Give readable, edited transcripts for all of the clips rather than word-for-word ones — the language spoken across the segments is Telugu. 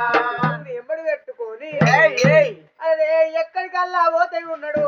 ఎంబడి పెట్టుకొని అదే ఎక్కడికల్లా పోతే ఉన్నాడు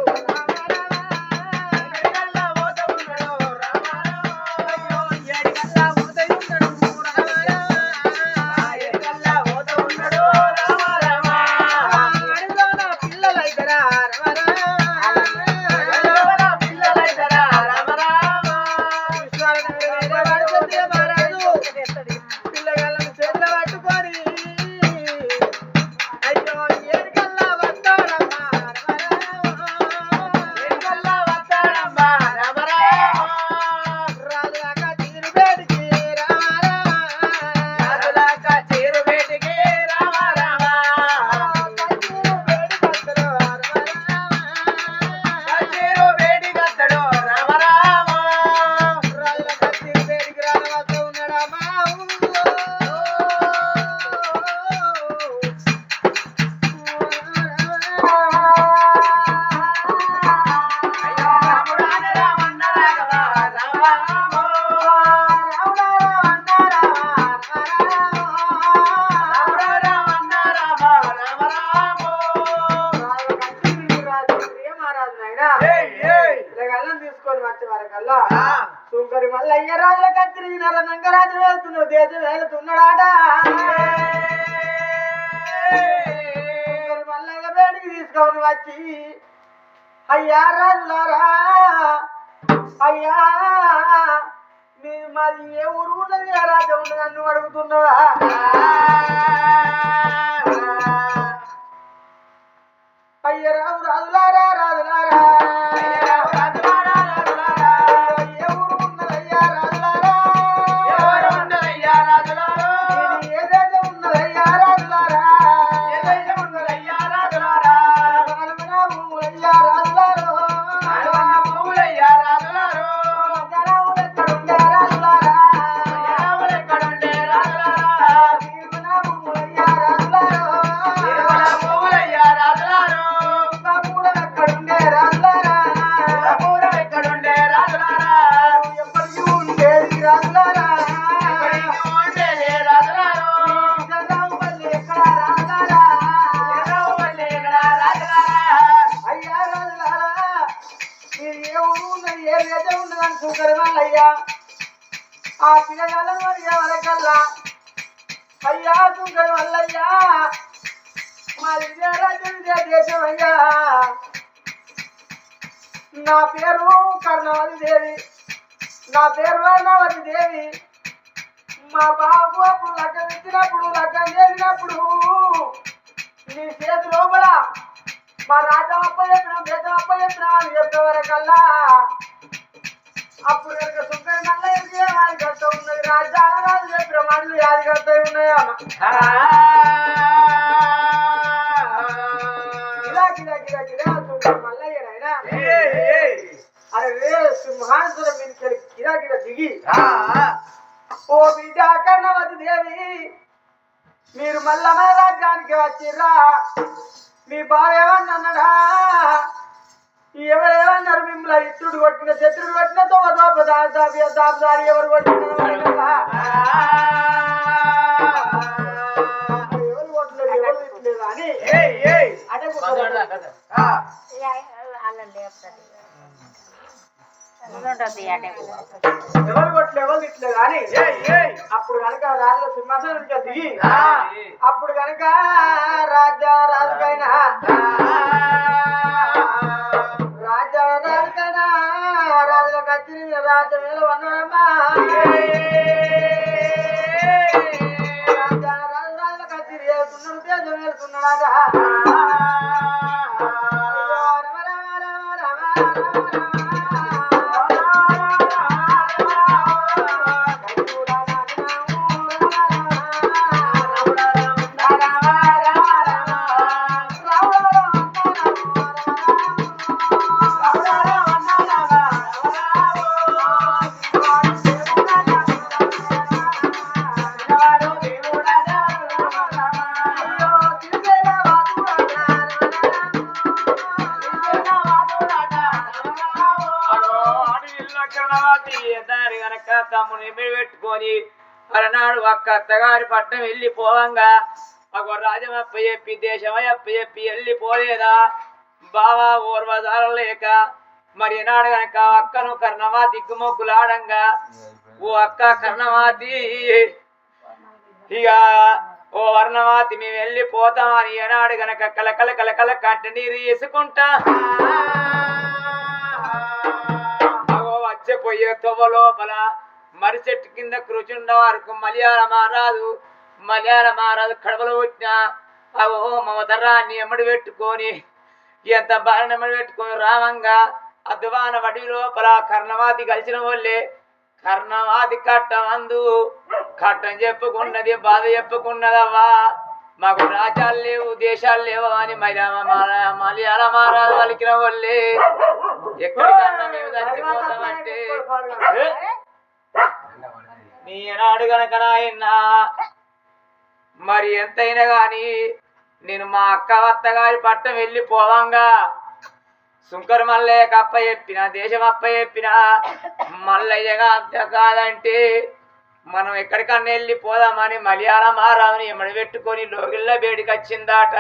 సుంకరి మల్లయ్య రాజుల కత్తిరి నంగరాజు వెళ్తున్నాడు దేశం వెళ్తున్నాడా మల్లయ్య బయటికి తీసుకొని వచ్చి అయ్యా రాజులారా అయ్యా మీ మాది ఏ ఊరు ఉన్నది ఏ రాజ్యం ఉన్నది నన్ను అడుగుతున్నావా అయ్య రాజు రాజులారా రాజులారా ఆ పిల్లగాల మరి ఎవరికల్లా అయ్యా సుంకరి వల్లయ్యా మాది రాజ్యం దేశం అయ్యా నా పేరు కర్ణవతి దేవి నా పేరు వర్ణవతి దేవి మా బాబు అప్పుడు లగ్గం ఇచ్చినప్పుడు లగ్గం చేసినప్పుడు నీ చేతి లోపల మా రాజా అప్ప చెప్పిన దేశం అప్ప చెప్పిన అని చెప్పేవరకల్లా అప్పుడు సుంకరి మల్లయ్య అది కర్త ఉన్నది రాజ్యాల రాజు చెప్పిన మాటలు యాది కర్త ఉన్నాయా గిరా గిరా గిరా గిరా సుంకరి మల్లయ్యనైనా అరే రే సింహాసనం మీదకి గిరా గిరా దిగి ఓ బిడ్డ కర్ణవతి దేవి మీరు మల్లమ్మ రాజ్యానికి వచ్చిర్రా మీ బావ ఏమన్నాడా ఎవరేమన్నారు మిమ్మల్ని ఇట్టుడు కొట్టిన శత్రుడు కొట్టిన దాపదారి ఎవరు కొట్టిన ఎవరు కొట్టలేదు ఎవరు ఇట్లేదు అని ఎవరు కొట్టలే ఎవరు ఇట్లేదు అని అప్పుడు కనుక రాజుల సింహాసనం దిగి అప్పుడు కనుక రాజా రాజుకైనా రాజా రాజుకైనా రాజుల కత్తిరి రాజు వేల వందనమ్మా రాజా రాజు రాజుల కత్తిరి వెళ్తున్నాడు దేశం వెళ్తున్నాడా తమ్ముని పెట్టుకొని మరనాడు ఒక్క అత్తగారి పట్టణం వెళ్ళిపోవంగా మాకు రాజం అప్ప చెప్పి దేశం అప్ప చెప్పి వెళ్ళిపోలేదా బావా ఓర్వదార లేక మరి ఏనాడు గనక అక్కను కర్ణమా దిగ్గుమొగ్గులాడంగా ఓ అక్క కర్ణమాతి ఇక ఓ వర్ణమాతి మేము వెళ్ళిపోతామని ఏనాడు గనక కలకల కలకల కంట నీరు వేసుకుంటా అగో వచ్చపోయే తొవ్వ లోపల మరి చెట్టు కింద కూర్చుండ వరకు మలయాళ మారాదు కడవలు పుట్టిన అవో మమతరాన్ని ఎమ్మడి పెట్టుకొని ఎంత బారిన ఎమ్మడి పెట్టుకొని రామంగా అద్వాన వడి లోపల కర్ణమాతి కలిసిన వాళ్ళే కర్ణమాతి కట్టం చెప్పుకున్నది బాధ చెప్పుకున్నదవ్వా మాకు రాజ్యాలు లేవు దేశాలు లేవు అని మలయాళ మారాదు పలికిన వాళ్ళే ఎక్కడికన్నా మేము చచ్చిపోతామంటే నీ ఏనాడు గనక నాయన్నా మరి ఎంతైనా గాని నేను మా అక్క అత్తగారి పట్టం వెళ్ళిపోవంగా సుంకర్ మల్లయ్యకి అప్ప చెప్పిన దేశం అప్ప చెప్పిన మల్లయ్యగా అంత కాదంటే మనం ఎక్కడికన్నా వెళ్ళిపోదామని మలయాళ మారామని ఎమ్మడి పెట్టుకొని లోగిళ్ళ బేడికి వచ్చిందాట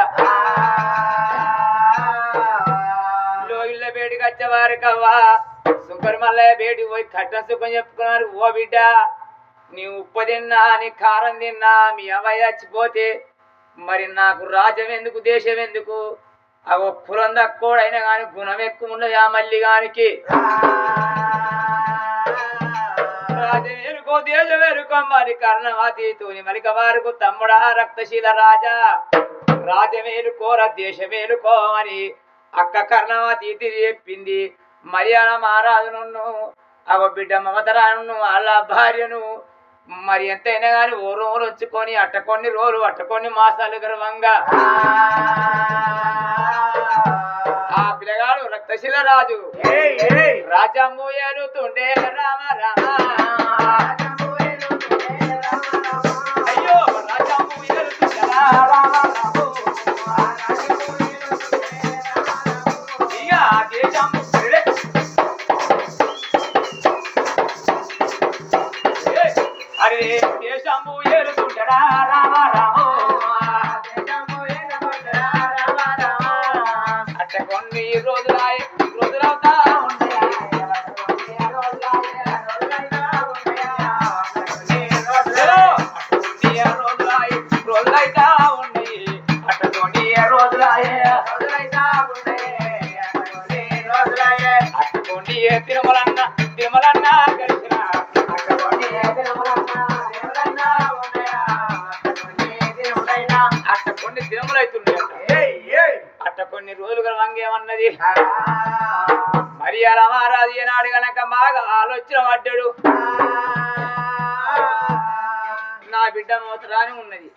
లోగిళ్ళ బేడికి వచ్చేవారికవ్వా సుంకర్ మల్లయ్య బేడికి పోయి కట్టం సుఖం చెప్పుకున్నారు ఓ బిడ్డ నీ ఉప్పు తిన్నా నీ కారం తిన్నా మీ అవ్వయ్య చచ్చిపోతే మరి నాకు రాజ్యం ఎందుకు దేశం ఎందుకు అవి కులం తక్కువైనా కానీ గుణం ఎక్కువ ఉన్నది ఆ మల్లిగానికి రాజ్యం ఎరుకో దేశం ఎరుకో మరి కర్ణమాతీతోని మలిక వారికి తమ్ముడా రక్తశీల రాజా రాజ్యమేలుకోరా దేశమేలుకో అని అక్క కర్ణమాతీతి చెప్పింది మర్యాద మారాదును అవ బిడ్డ మమతరాను వాళ్ళ భార్యను మరి ఎంతైనా గాని ఓ రోజులు ఉంచుకొని అట్ట కొన్ని రోజులు అట్ట కొన్ని మాసాలు గర్వంగా ఆ పిల్లగాడు రక్తశిల రాజు రాజంబు ఏలుతుండే రామ రామ అయ్యో రాజంబు ఏలుతుండే రామ ఇక దేశం అరే దేశంబు ఏలుతుండరా రామ రామ అట్ట కొన్ని రోజులవుతా రోజులైతా ఉన్నాయి అట్ట కొన్ని రోజులైతా అట్ట కొన్ని తిరుమలన్న కలిసిన అట్ట కొన్ని దినములు అవుతుండే అట్ట కొన్ని రోజులుగా వంగేమన్నది మరి అలా మహారాజు ఏనాడు గనక బాగా ఆలోచన పడ్డాడు నా బిడ్డ మోతరాని ఉన్నది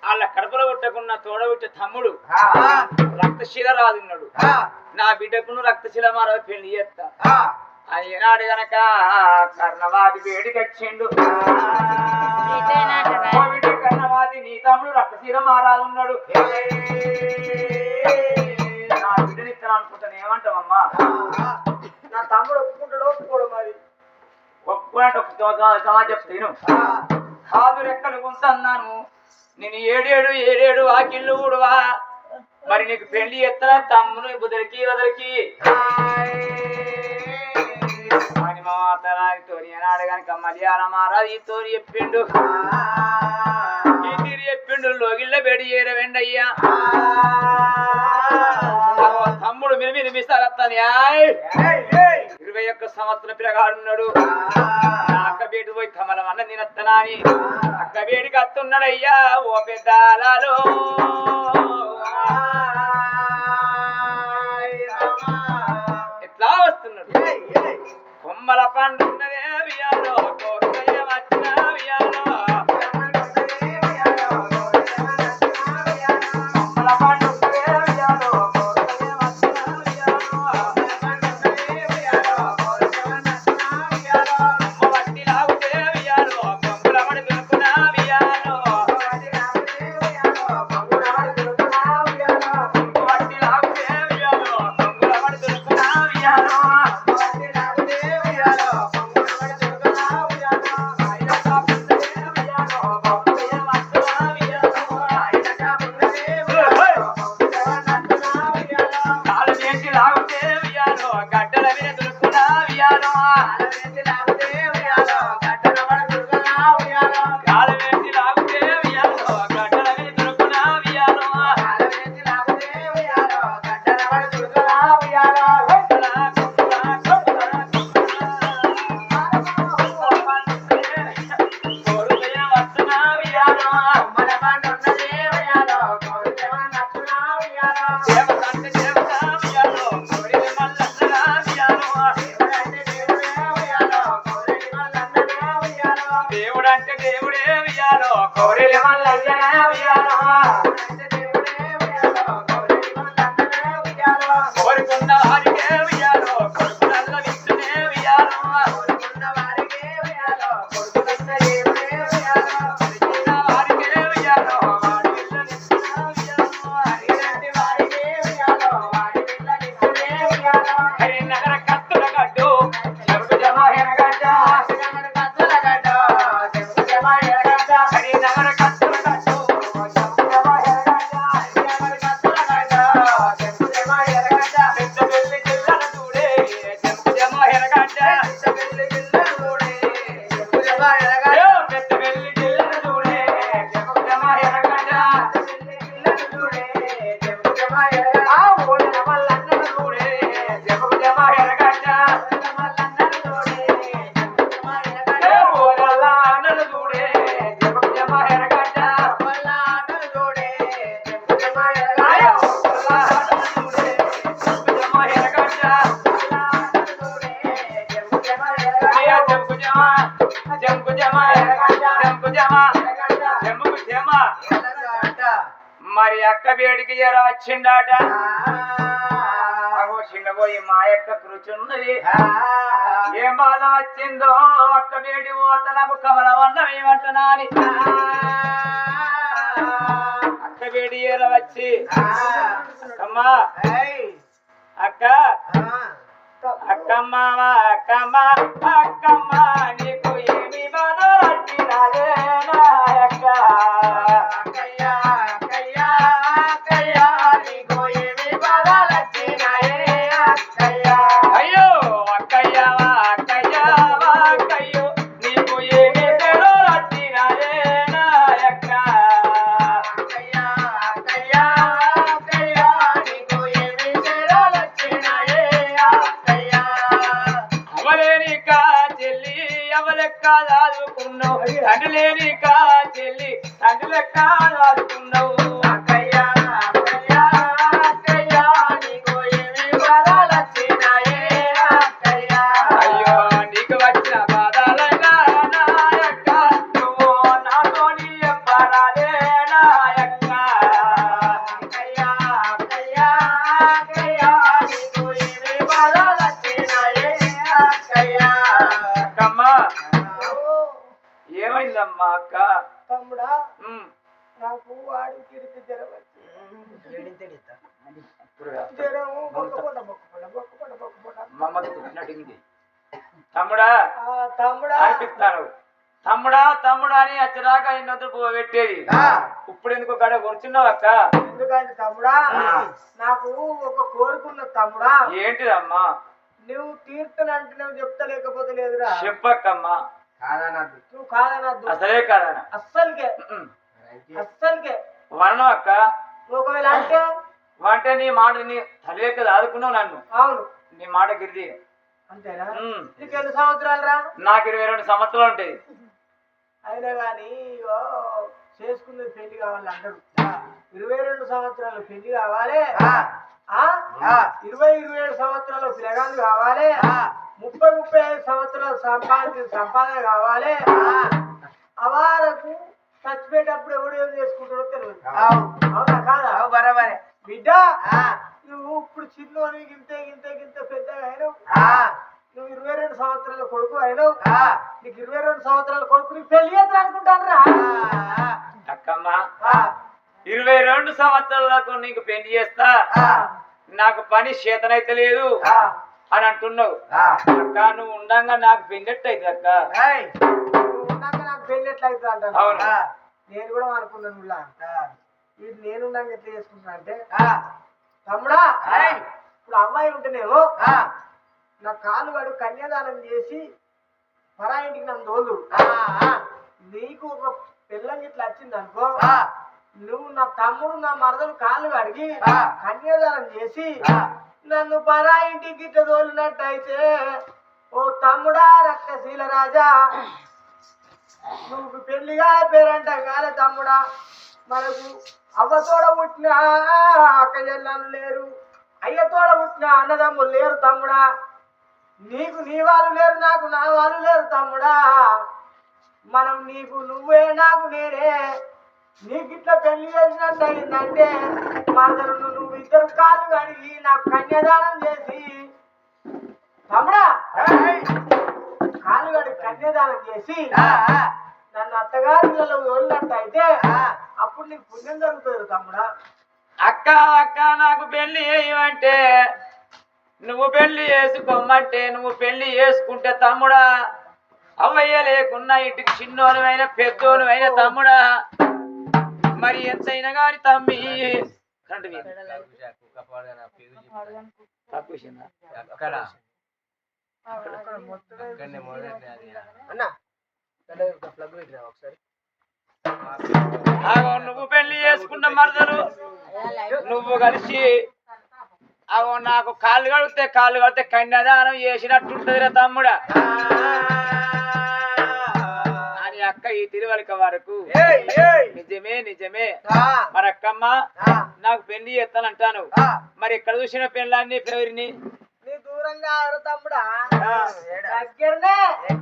వాళ్ళ కడపలో పుట్టకున్న తోడబుట్టే తమ్ముడు రక్తశీల రాజు ఉన్నాడు నా బిడ్డకును రక్తశీల మహారాజు పెళ్లి చేస్తా అని ఏనాడు గనక కర్ణవాది వేడికి వచ్చిండు కర్ణవాది నీ తమ్ముడు రక్తశీల మహారాజు ఉన్నాడు నా బిడ్డని ఇస్తాను అనుకుంటాను ఏమంటావమ్మా నా తమ్ముడు ఒప్పుకుంటాడు ఒప్పుకోడు మరి ఒప్పుకున్నట్టు చెప్తాను కాదు రెక్కలు కొంటున్నాను నేను ఏడేడు ఆకిళ్ళు ఊడువా మరి నీకు పెళ్లి ఎత్తనా తమ్మును బుదరికి వదరికి అని మాతతో ఏనాడు కనుక మలయాళ మహారాజు ఈ తోరి చెప్పిండు ఈ తీరి చెప్పిండు లోగిళ్ళ బెడి ఏరవండయ్యా తమ్ముడు మీరు మిస్తాగత్తాను 21 సంవత్సరం పిల్లగాడున్నాడు అక్క బేటి పోయి కమలం అన్న తినత్తనా అని అక్క బేడికి అత్తున్నాడయ్యా ఓ పెద్దాలలో ఎట్లా వస్తున్నాడు కొమ్మల పండున్నదే వియాలో కోరయ్య వచ్చిన వియాలో కొమ్మల పండున్నదే వియాలో కోరయ్య వచ్చిన వియాలో వట్టి లాగుతే వియాలో కొమ్మల పడి దొరుకున వియాలో కోరుకున్న వారికే ఉయ్యాలో కొడుకులల్ల విష్ణునే ఉయ్యాలో కోరుకున్న వారికే ఉయ్యాలో వాడి పిల్ల నిష్ఠునే ఉయ్యాలో హరి నగర కత్తుల గడ్డు చెరుకు జమ ఎరగడ్డ హరి నగర కత్తుల గడ్డు చెరుకు జమ ఎరగడ్డ పెద్ద పెళ్లి జిల్లల దూడే చెరుకు జమ ఎరగడ్డ పెద్ద పెళ్లి జిల్లల దూడే చెరుకు జమ ఎరగడ్డ ఆ ఓడిన మల్లన్నను దూడే చెరుకు జమ ఎరగడ్డ ఓడల అన్నను దూడే చెరుకు జమ ఎరగడ్డ మరి అక్క వేడికి జర వచ్చిండాట అగో చిన్నబోయి మా యొక్క కూర్చున్నది ఏం బాధ వచ్చిందో అక్క వేడి పోతనకు కమలవన్నం ఏమంటున్నా అని అక్క వేడి ఏర వచ్చి అమ్మా అక్క అక్కమ్మ అక్కమ్మ అక్కమ్మ నీకు ఏమి బాధ వచ్చినాలే నా అక్క అయ్యో అక్కయ్యవా అక్కయ్యవా అక్కయ్యో నీకు ఏమి తెలో వచ్చినాలే నా అక్క అవలేని కా చెల్లి అవలెక్క దాదుకున్నావు తండ్రి లేని కా చెల్లి తండ్రి లెక్క దాదుకున్నావు అయ్యో నీకు వచ్చిన బాధలైనా నా అక్క నువ్వు నాతోని చెప్పరాలే నా అక్క అక్కమ్మ ఏమైందమ్మా అక్క తమ్ముడా ఉమ్. నాకు వాడి తిరిగి జ్వరం వచ్చింది. జ్వరము బొక్కపొడ. మమ్మల్ని పుట్టినట్టుంది తమ్ముడా తమ్ముడా అనిపిస్తాను తమ్ముడా తమ్ముడా అని అచ్చరాక ఇన్నొద్దు పెట్టేది ఇప్పుడు ఎందుకు గడ కూర్చున్నావు అక్క ఎందుకంటే తమ్ముడా నాకు ఒక కోరుకున్న తమ్ముడా ఏంటిదమ్మా నువ్వు తీర్థనంటే నువ్వు చెప్తా లేకపోతే లేదురా చెప్పక్కమ్మా నువ్వు కాదనద్దు అసలే కాదన అస్సలకే అస్సలకే వరణం అక్క ఒకవేళ అంటే అంటే నీ మాట నీ తల్లిక ఆదుకున్నావు నన్ను అవును నీ మాట గిరిది అంతేనా నీకు ఎన్ని సంవత్సరాలు రా నాకు 22 సంవత్సరాలు ఉంటాయి అయినా కానీ చేసుకునేది పెళ్లి కావాలి అంటారు 22 సంవత్సరాలు పెళ్లి కావాలి 27 సంవత్సరాలు పిల్లగాళ్ళు కావాలి 35 సంవత్సరాలు సంపాదన కావాలి అవారకు చచ్చిపోయేటప్పుడు ఎవడు ఏం చేసుకుంటాడో తెలియదు అవునా కాదా బరాబరే బిడ్డ నువ్వు ఇప్పుడు చిన్నోని గింతే గింతే గింతే పెద్దగా అయినావు నువ్వు 22 సంవత్సరాల కొడుకు అయినావు నీకు 22 సంవత్సరాల కొడుకు నీకు పెళ్లి చేద్దాం అనుకుంటాను రా అక్కమ్మ 22 సంవత్సరాలకు నీకు పెళ్లి చేస్తా నాకు పని చేతనైతే లేదు అని అంటున్నావు అక్క నువ్వు ఉండంగా నాకు పెళ్ళెట్టు అవుతుంది అక్క నువ్వు ఉన్నాక నాకు పెళ్లి ఎట్లా అవుతుంది అంటాను అవును నేను కూడా అనుకున్నాను ఇలా వీడు నేనున్నాక ఎట్లా చేసుకుంటున్నా అంటే తమ్ముడా ఇప్పుడు అమ్మాయి ఉంటేనేమో నా కాలు వాడు కన్యాదానం చేసి పరా ఇంటికి నన్ను తోలు నీకు ఒక పిల్లని ఇట్లా వచ్చింది అనుకో నువ్వు నా తమ్ముడు నా మరదలు కాళ్ళు కడిగి కన్యాదానం చేసి నన్ను పరా ఇంటికి ఇట్లా తోలినట్టయితే ఓ తమ్ముడా రక్తశీల రాజా నువ్వు పెళ్లిగా పేరంటాం కాలే తమ్ముడా మనకు అవ్వతోడ పుట్టిన అక్క చెల్లెలు లేరు అయ్యతోడ పుట్టిన అన్నదమ్ములు లేరు తమ్ముడా నీకు నీ వాళ్ళు లేరు నాకు నా వాళ్ళు లేరు తమ్ముడా మనం నీకు నువ్వే నాకు నేనే నీకు ఇట్లా పెళ్లి చేసినట్టు అయిందంటే మరదలు నువ్వు ఇద్దరు కాళ్ళు కడిగి నాకు కన్యాదానం చేసి తమ్ముడా కాళ్ళు కడిగి కన్యాదానం చేసి నన్ను అత్తగారిలో వదిలినట్టు అయితే అప్పుడు నీకు పుణ్యం జరుగుతుంది తమ్ముడా. అక్క అక్క నాకు పెళ్లి చేయమంటే నువ్వు పెళ్లి చేసుకోమంటే నువ్వు పెళ్లి చేసుకుంటే తమ్ముడా అవ్వయ్య లేకున్నా ఇంటికి చిన్నోనువైన పెద్దోనువైన తమ్ముడా మరి ఎంతైనా గాని తమ్మి నువ్వు పెళ్లి చేసుకున్న మరదలు నువ్వు కలిసి అవో నాకు కాళ్ళు కడితే కన్యాదానం చేసినట్టుంటదిరా తమ్ముడా అని అక్క ఈ తిరువలిక వరకు నిజమే మరి అక్కమ్మ నాకు పెళ్లి చేస్తానంటాను మరి ఇక్కడ చూసిన పెళ్ళాన్ని ఎవరిని దూరంగా తమ్ముడా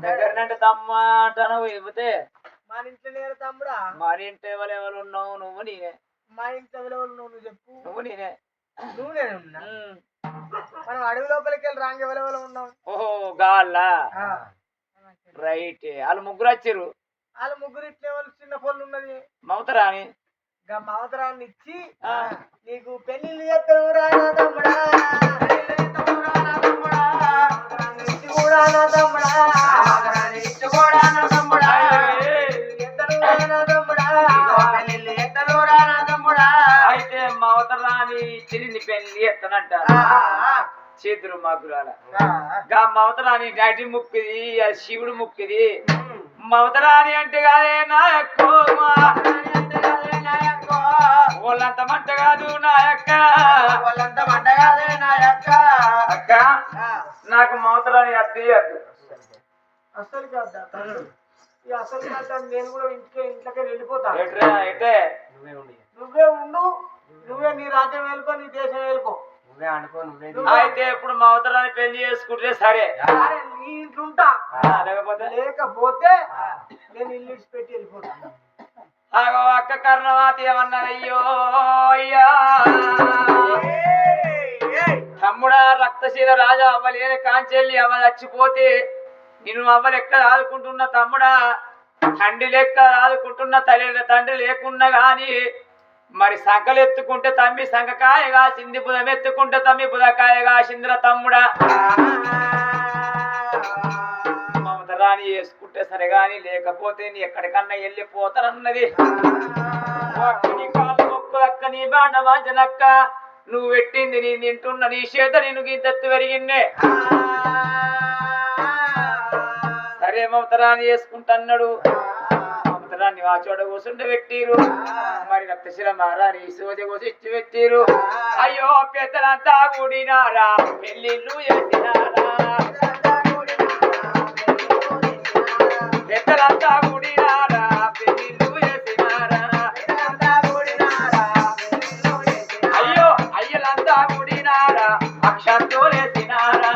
దగ్గరనంటే తమ్మ అంటాను ఇవ్వతే మన ఇంట్లో లేరు తమ్ముడా మన ఇంటి ఎవరు ఉన్నావు నువ్వు నేనే మా ఇంట్లో ఎవరు నువ్వు చెప్పు నువ్వు నేనే నువ్వునే ఉన్నా మనం అడవి లోపలికి వెళ్ళి రాంగ ఎవరెవరు ఉన్నాం. ఓహో గాల్లా రైట్ వాళ్ళు ముగ్గురు వచ్చారు. వాళ్ళు ముగ్గురు ఇట్లా ఎవరు చిన్న పొల్లు ఉన్నది మమతరాని మమతరాన్ని ఇచ్చి నీకు పెళ్లి చేస్తాను రానా తమ్ముడా అయితే మమతరాని చిరిని పెళ్లి ఎత్తనంట చేతురు మాకురాల మమతరాని నటి ముక్కిది అది శివుడు ముక్కిది మమతరాని అంటే కాదే నాయక్కో వాళ్ళంత మంట కాదు నాయక్క వాళ్ళంత మంట కాదే నాయక్క అక్క నాకు మమతరాని అద్దె అసలు కాదు ఈ అసలు కాదు నేను కూడా ఇంట్లోకి వెళ్ళిపోతా. ఎటే నువ్వే ఉండు నువ్వే నీ రాజ్యం వెళ్ళుకో నీ దేశం వెళ్ళుకో నువ్వే అనుకో నువ్వే. అయితే ఇప్పుడు మమతరాని పెళ్లి చేసుకుంటే సరే నీ ఇంట్లుంటా లేకపోతే నేను ఇల్లు పెట్టి వెళ్ళిపోతాను. అక్క కర్ణవాతి ఏమన్నది అయ్యో అయ్యా తమ్ముడా రక్తశీల రాజా అవ్వలేని కాంచెల్లి అవ్వ చచ్చిపోతే నేను అవ్వలు ఎక్కడ ఆదుకుంటున్నా తమ్ముడా తండ్రి లెక్క ఆదుకుంటున్న తండ్రి లేకున్నా గాని మరి సంకలు ఎత్తుకుంటే తమ్మి సంకకాయగా సింది బుధం ఎత్తుకుంటే తమ్మి బుధకాయగా సింద్ర తమ్ముడా మమతరాని వేసుకుంటే సరే గాని లేకపోతే నీ ఎక్కడికన్నా వెళ్ళిపోతానన్నది. నీ కాళ్ళు మొక్కు అక్క నీ బాండ వాంచనక్క నువ్వు పెట్టింది నీ తింటున్న నీ చేత నేను గింతెత్తు పెరిగిందే సరే మమతరాని వేసుకుంటన్నాడు. మమతరాన్ని ఆ చోట కూర్చుంటే పెట్టిరు మరి రక్తశిల మారాని సోజ కోసి ఇచ్చి పెట్టిరు. అయ్యో పెద్దలంతా కూడినారా పెళ్ళిళ్ళు చేసినారా పెద్దలంతా కూడినారా పెళ్ళిళ్ళు చేసినారా అయ్యో అయ్యలంతా కూడినారా అక్షంతోలేసినారా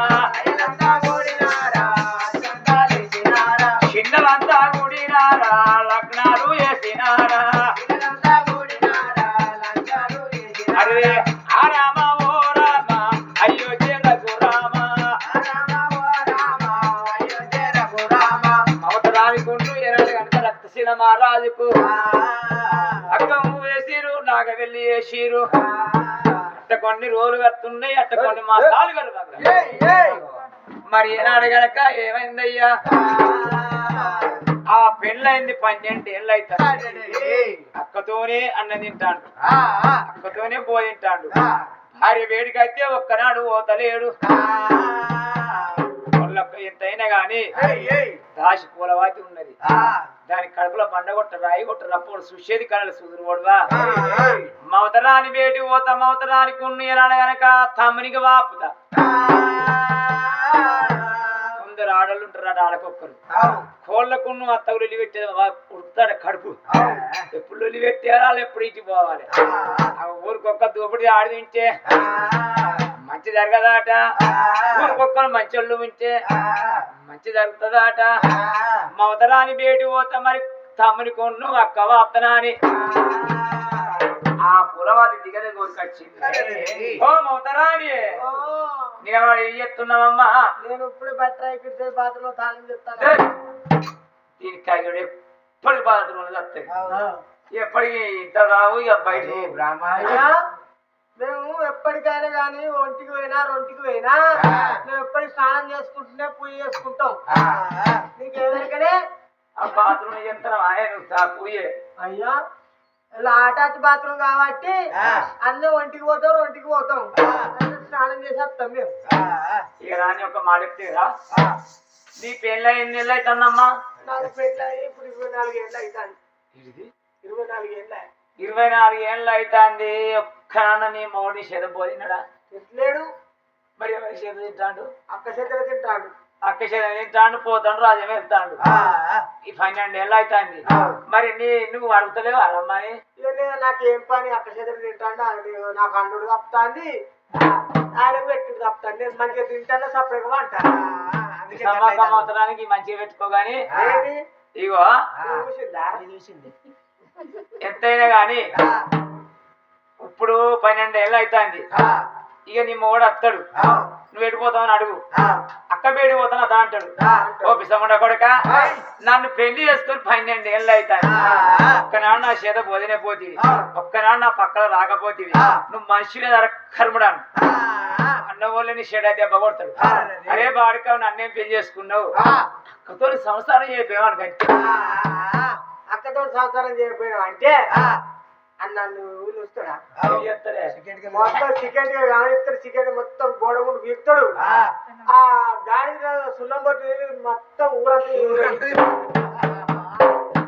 చిన్నలంతా కూడినారా లగ్నాలు వేసినారా అరే ఆ రామ ఓ రామ అయ్యో జగకు రామ మమతరాని గుండు ఎరడు గంట రక్తశీల మహారాజుకు అక్కము వేసిరు నాగ వెళ్ళి వేసిరు అట్ట కొన్ని రోజులు కడుతున్నాయి అట్ట కొన్ని మాసాలు కడుతున్నాయి. మరి ఏనాడు గనక ఏమైందయ్యా ఆ పెళ్ళైంది 12 ఏళ్ళు అవుతాడు. అక్కతోనే అన్న తింటాడు అక్కతోనే తింటాడు. భార్య వేడికైతే ఒక్కనాడు పోతలేడు. ఎంతైనా గాని దాసి పూలవాతి ఉన్నది దాని కడుపులో బండగొట్ట రాయి కొట్ట రప్పుడు సుషేది కళలు సుదురువడువా మమతరాని వేడి పోతా మమతరాని కొన్ని ఏనాడు గనక తమ్మునికి వాపుతా కొందరు ఆడళ్ళు ఉంటారు ఆడకొక్కరు కోళ్ళకున్ను అత్తగులు వెళ్ళి పెట్టేది ఉడుతాడు కడుపు ఎప్పుడు వెళ్ళి పెట్టేయాలి ఎప్పుడు ఇటు పోవాలి ఊరికొక్క దూపుడు ఆడి ఉంటే మంచి జరగదాట ఊరికొక్కరు మంచోళ్ళు ఉంటే మంచి జరుగుతుందాట మమతరాని బేటి పోతా మరి తమ్ముని కొన్ను అక్క వాప్తనా అని ఆ పులవాతి దిగదే కోరుకొచ్చింది. ఓ మమతరాని ఓ, నిలబడి ఏం చేస్తున్నావమ్మా? నేను ఇప్పుడు బట్టర్ ఎక్కితే బాత్రూంలో తాళం చెప్తాను. దీనికి కాయడు ఎప్పటి బాత్రూమ్ వస్తాయి, ఎప్పటికి ఇంత రావు. ఇక బయట అయ్యా, మేము ఎప్పటికైనా కానీ ఒంటికి పోయినా రొంటికి పోయినా మేము ఎప్పటికి స్నానం చేసుకుంటూనే పూజ చేసుకుంటాం. నీకు ఎవరికనే ఆ బాత్రూమ్ ఎంత ఆయన పూయే అయ్యా ఇలా అటాచ్ బాత్రూమ్ కాబట్టి అన్నీ ఒంటికి పోతాం రొంటికి పోతాం, అన్నీ స్నానం చేసేస్తాం మేము. ఇక రాని ఒక మాట చెప్తేరా, నీ పెళ్ళి ఎన్ని నెలలు అవుతుందమ్మా? నాకు పెళ్ళి అయ్యి ఇప్పుడు 24 ఏళ్ళు అవుతాను. 24 ఏళ్ళ 24 ఏళ్ళు అవుతుంది. ఒక్కనాన్న నీ మౌడి చెదపోయినాడా? తింటలేడు. మరి ఎవరి చేత తింటాడు? అక్క చేతులు తింటాడు. అక్క చేత తింటాడు, పోతాడు, రాజ్యం వెళ్తాడు. ఈ 12 ఏళ్ళు అవుతుంది. మరి నువ్వు అడుగుతలేవు అమ్మని? నాకు ఏం పని, అక్క చేతులు తింటాడు. ఆయన నాకు అండు తప్పుతాంది, ఆయన పెట్టుడు తప్పుతాను. నేను మంచిగా తింటాను, సపరేట్గా అంటాను. సంవత్సరానికి మంచిగా పెట్టుకోగాని ఇగో చూసింది ఎంతైనా గాని ఇప్పుడు 12 ఏళ్ళు అవుతుంది. ఇక నీ మొగడు వస్తాడు, నువ్వు ఎడిపోతావని అడుగు. అక్క బేడి పోతాను అదా అంటాడు. ఓ పిసముండ కొడుక, నన్ను పెళ్లి చేసుకుని 12 ఏళ్ళు అవుతాను. ఒక్కనాడు నా చేత పోదినే పోతివి, ఒక్కనాడు నా పక్కన రాకపోతివి. నువ్వు మనిషిలే కర్ముడాను అన్న వాళ్ళని షెడ దెబ్బ కొడతాడు. అరే బాడిక నన్నేం పెళ్లి చేసుకున్నావు, అక్కతో సంసారం చేయపోయావు కంటే. అక్కతో సంసారం చేయకపోయినావు అంటే నన్ను ఊళ్ళు వస్తాడా? మొత్తం చికెన్ కానిస్తాడు. చికెన్ మొత్తం గోడ ముందు గీకుతాడు. ఆ గాడి సున్నం కొట్టి మొత్తం ఊరంతా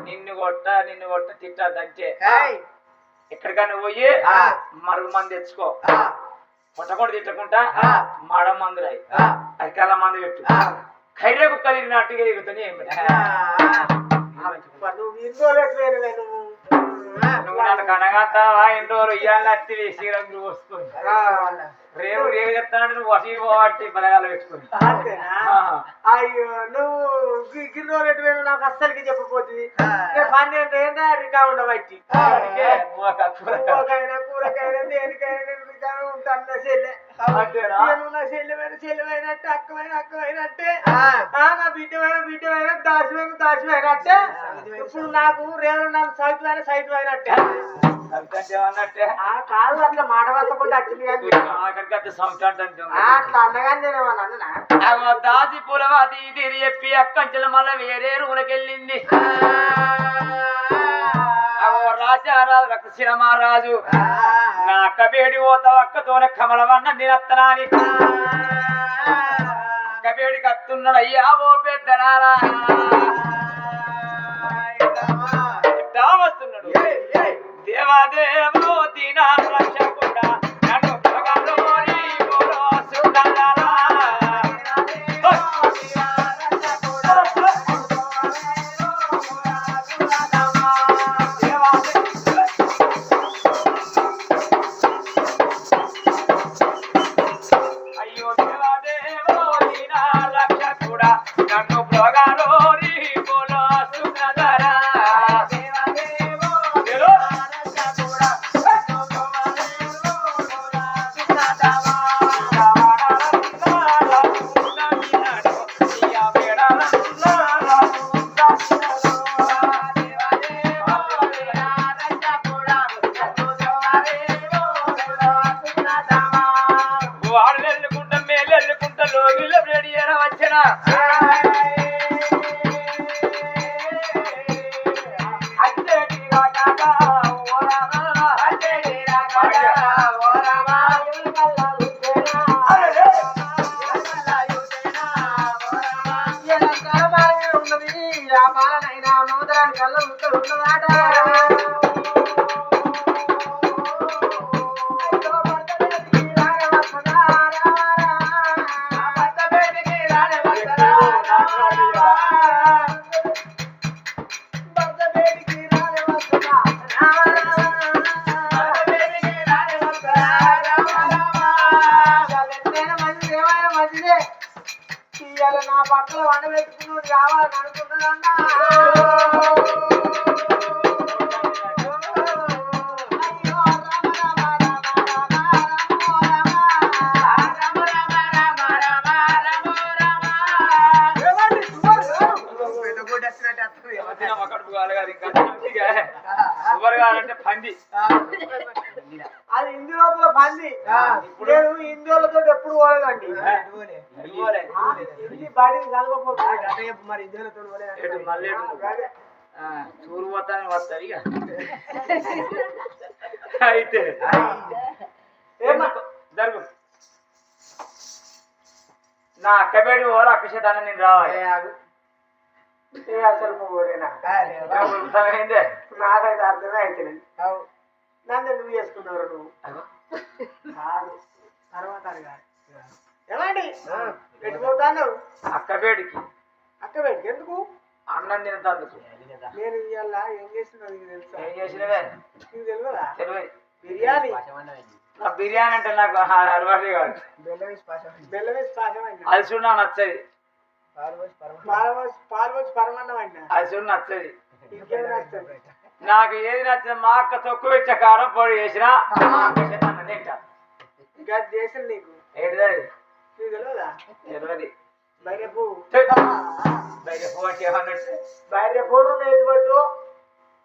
నిన్ను కొట్ట తిట్టదంటే ఎక్కడికన్నా పోయి మరుగు మంది తెచ్చుకో. పొట్టకుండా తిట్టకుండా మాడ మందులు అయి అరికాల మందు పెట్టు. కర్రె కుక్క తిరిగినట్టుగా తిరుగుతానే నువ్వు ఇందులో నువ్వు నన్ను కనగంటావా? ఎన్ని రోజులు ఇయ్యాలని అత్తివి శ్రీరంగులు పోసుకొని రేపు రేపు చెప్తానంటే నువ్వు వసీ పోబట్టి బలగాలు పెట్టుకుని. అయ్యో నువ్వు గిన్నె పెట్టి నాకు అస్సలకి చెప్పపోతుంది. 12 ఏళ్ళ రికా ఉండబట్టి కూరకైనా దేనికైనా ఉంటాను. నా చెల్లె నా చెల్లెమైనట్టే అక్కమైనట్టే నా బిడ్డమైన దాచిపోయినట్టే. ఇప్పుడు నాకు రేవు నన్ను సైతు అయినట్టే కాదు. అట్లా మాట వస్తకుండా వచ్చింది కానీ అట్లా అన్నగాని నేనేమన్నా అన్నా. దాసి పులవాది ఇది చెప్పి అక్కంచెల మళ్ళీ వేరే రూలకెళ్ళింది. రాజారాజు రక్తశిర మహారాజు నా అక్క బేడి పోతావు, అక్కతోనే కమలమన్న తినత్తనాని అక్క బేడికి అత్తున్నాడు. అయ్యా ఓ పెద్దనారా వస్తున్నాడు. దేవాదేవో దీనా రక్షకుండా నన్ను అయ్యో దేవాదేవో దీనా రక్షకుండా నన్ను ప్రోగాలోని పోలో సుఖదరా నా పక్కన వండ పెట్టుకుని రావాలని అనుకున్నదన్నా. పంది నేను హిందువులతో ఎప్పుడు పోలేదండి ఇది బాడీ కలగపోతుంది మరి హిందువులతో చూరు పోతానే వస్తాయి ఇక అయితే జరుగు నా అక్క పేడి పోవాలి అక్క చేతాన్ని నేను రావాలి అసలు పోడేనా అర్థమైందే నాకైతే అర్థమే అయితే నన్ను ఎందుకు చేసుకున్నారు నువ్వు కాదు తర్వాత అడగాలి ఏమండి పెట్టిపోతాను అక్క పేడికి అక్క పెట్టి ఎందుకు అన్నం తినందుకు నేను ఇవాళ ఏం చేస్తున్నావు నీకు తెలుసా ఏం చేసినవే నీకు తెలియదా తెలియదు బిర్యానీ నా బిర్యానీ అంటే నాకు అలవాటు కాదు బెల్లం వేసి పాశం అయినా అది చూడు నాకు నచ్చది పాలు వచ్చి పరమన్నం అయినా అది చూడు నచ్చది ఇంకేం నచ్చుతుంది నాకు ఏది నచ్చింది మా అక్క తొక్కు ఇచ్చే కారం పొడి చేసినా అన్నం తింటా ఇంకా చేసిన నీకు ఏంటిది అది నీకు తెలియదా తెలియదు బయట పువ్వు బయట పోటీ ఏమన్నట్టు బయట పూడు లేదు పట్టు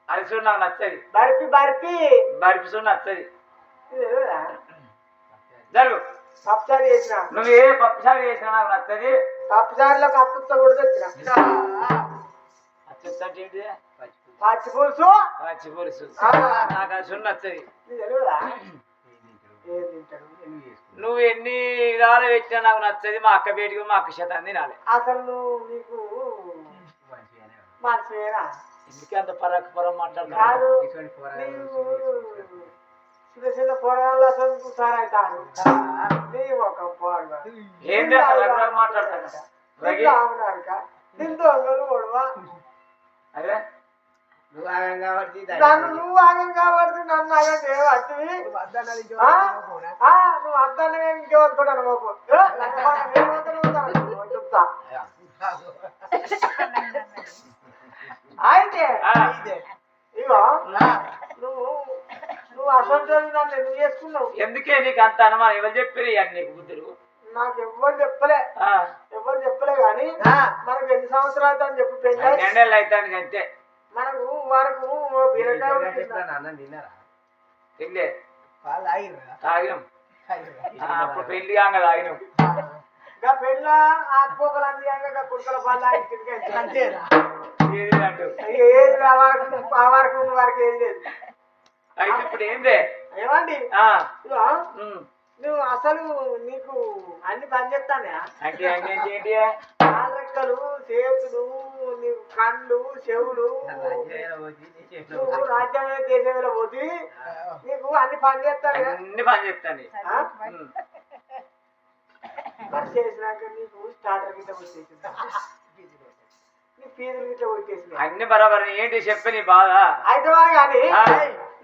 అది చూడు నాకు నచ్చది బర్ఫీ బర్ఫీ బరిపి చూడు నచ్చది నీకు తెలియదా జరుగు పప్పుచారు చేసిన నువ్వు ఏ పప్పుసారి చేసినా నాకు నచ్చది పప్పుచారులో కత్తుతో కూడా తెచ్చిన అచ్చంటే ఏంటి పచ్చి పులుసు పచ్చి పులుసు నాకు అది చూడు నచ్చది నీకు తెలియదా ఏం తింటాడు నువ్వు ఎన్ని విధాలు పెట్టినా నాకు నచ్చది మా అక్క బయటికి మా అక్క శాతం తినాలి అసలు నువ్వు నీకు మనసువేనా ఎందుకే అంత పరం మాట్లాడుతున్నావు కాదు నీవు చిన్న చిన్న పొరాల్లో సార్ అవుతాను నీ ఒక పోరగా ఏంటి మాట్లాడతాను అవునాక నిందో కొడవా అదే నువ్వు ఆగం కాబట్టి నువ్వు ఆగం కాబట్టి నన్ను ఆగం చేయవచ్చు నువ్వు అద్దాన్ని ఇంకెవరుకుంటాను బాబు చెప్తా అయితే ఇగో నువ్వు నువ్వు అసలు నన్ను ఎందుకు చేసుకున్నావు ఎందుకే నీకు అంత అనుమానం ఎవరు చెప్పారు ఇవన్నీ నీకు బుద్ధులు నాకు ఎవ్వరు చెప్పలే ఎవరు చెప్పలే కానీ మనకు ఎన్ని సంవత్సరాలు అని చెప్పి రెండేళ్ళు అవుతాను అంతే మనకు వరకు తిండే తాగినాం అప్పుడు పెళ్లి కాగా తాగినాం ఇంకా పెళ్ళ ఆకుపోకలు అందిగా కుక్కల పళ్ళు ఏది అంటూ ఏది ఆ వరకు ఉన్న వరకు ఏం లేదు అయితే ఇప్పుడు ఏందే ఏమండి నువ్వు అసలు నీకు అన్ని పని చెప్తానే అంటే ఏంటి కాళ్ళెక్కలు చేతులు నీకు కళ్ళు చెవులు నువ్వు రాజ్యం దేశంలో పోతే నీకు అన్ని పని చేస్తాను అన్ని పని చెప్తాను పని చేసినాక నీకు స్టార్టర్ గిట్ట వచ్చేసింది నీ ఫీజులు గిట్ట వచ్చేసింది అన్ని బరాబర్ ఏంటి చెప్పి నీ బాధ అయితే కానీ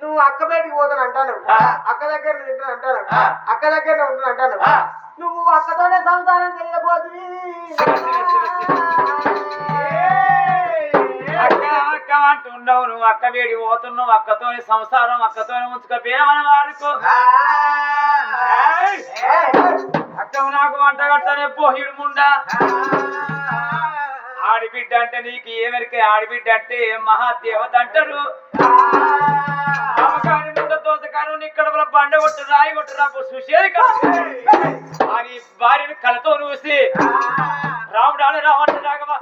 నువ్వు అక్క బయటికి పోతాను అంటాను అక్క దగ్గర తింటాను అంటాను అక్క దగ్గర ఉంటాను అంటాను నువ్వు అక్కతోనే సంసారం చేయబోతుంది అక్క అంటుండవు నువ్వు అక్క వేడి పోతున్నావు అక్కతోని సంసారం అక్కతోనే ఉంచుకోపోయామని వాడుకో అక్క నాకు వంట కట్టనే పోహిడు ముండా ఆడిబిడ్డ అంటే నీకు ఏమెరికే ఆడిబిడ్డ అంటే మహాదేవత అంటారు దోసకారు ఇక్కడ బండ కొట్టు రాయి కొట్టు రాపు చూసేది కాదు అని భార్యను కలతో చూసి రాముడు అని రావంట రాగవా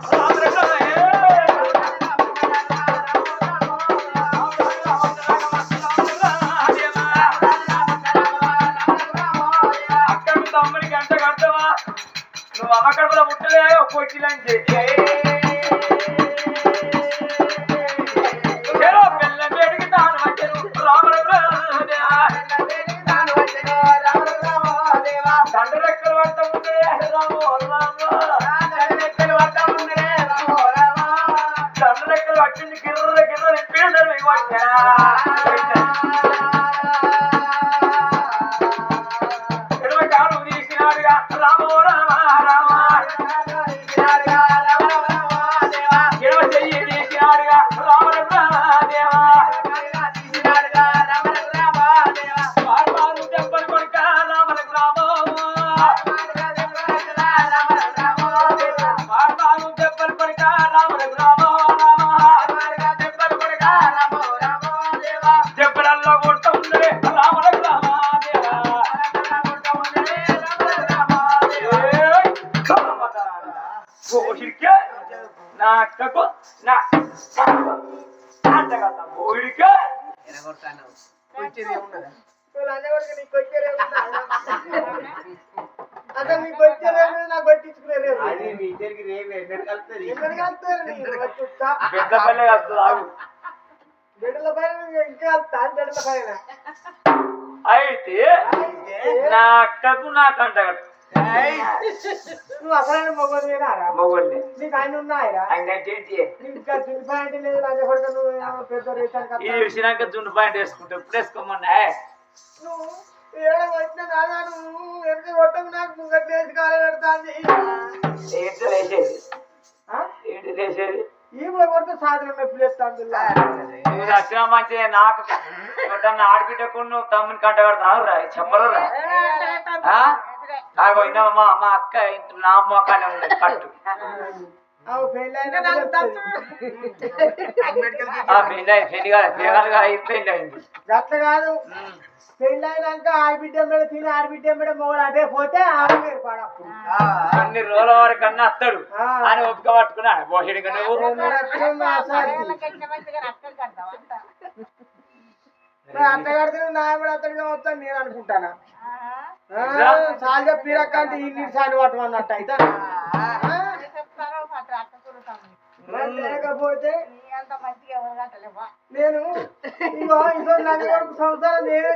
అక్కడ తమ్ముడికి గంట కడతావా నువ్వు అమ్మ కడుపులో ముట్టలే కొట్టిలంచి పిల్లని వేడికి తాను వచ్చాను దండ రెక్కలు పడతా ఉండే దండ రెక్కలు పట్టింది గిర్ర గిర్ర నింపేదారు ఎడమ కాడు తీసినాడుగా రామో రామ రామ నా అంతగా పోయిడికే వచ్చేది ఏమున్నదా నువ్వు అనేవాడికి నీకు వచ్చేదే ఉందా? అసలు నీకు వచ్చేదే నాకు పట్టించుకునేది అది మీ ఇద్దరికి రేపు ఎన్నడు కలుస్తుంది ఎక్కడికి వెళ్తారు నీకు వచ్చుతా పెద్ద పల్లె వస్తుంది ఆగు బిడ్డల పైన ఇంకా వెళ్తాను బిడ్డల పైన అయితే నా అక్కకు నాకు అంటగట్టు నువ్వు అసలైన మొగలు వినారా మొగోళ్ళని నీకు ఆయన ఉన్నాయరా ఆయన ఏంటి నీకు ఇంకా చునిపాయింట్ లేదు అదే కొడుకు నువ్వు పెద్ద రేషన్ ఈ విషయానికి జున్ను పాయింట్ వేసుకుంటే ఎప్పుడు వేసుకోమన్నా నువ్వు ఏడ వచ్చిన నాదా నువ్వు ఎంత కొట్టకు నాకు ముంగట్ వేసి కాలు పెడతాంది ఏంటి లేచేది ఏంటి లేచేది ఈ కొడితే సాధన నొప్పి లేస్తాంది నువ్వు దక్షిణ మంచిగా నాకు ఎవరన్నా ఆడబిడ్డకుండా నువ్వు తమ్ముని కంట కడతావు రా చెప్పరు రా నాకు మా మా అక్క ఇంట్లో నా మొక్కనే ఉంది కట్టు పెళ్లి అయింది గట్ల కాదు పెళ్ళి అయినాక ఆడబిడ్డ మీద తిని ఆడబిడ్డ మీద మొగలు అటే పోతే ఆమె పడప్పుడు కొన్ని రోజుల వరకు అన్న అత్తడు అని ఒప్పుక పట్టుకున్నాడు పోషడి కన్నా అట్టగడితే నాయకుడు అతడిగా వస్తాను నేను అనుకుంటానా సాల్గా పీరక్క అంటే ఇన్ని సాని పట్టం అన్నట్టు అయితే లేకపోతే నేను ఇగో ఇంకో నది వరకు సంవత్సరం నేనే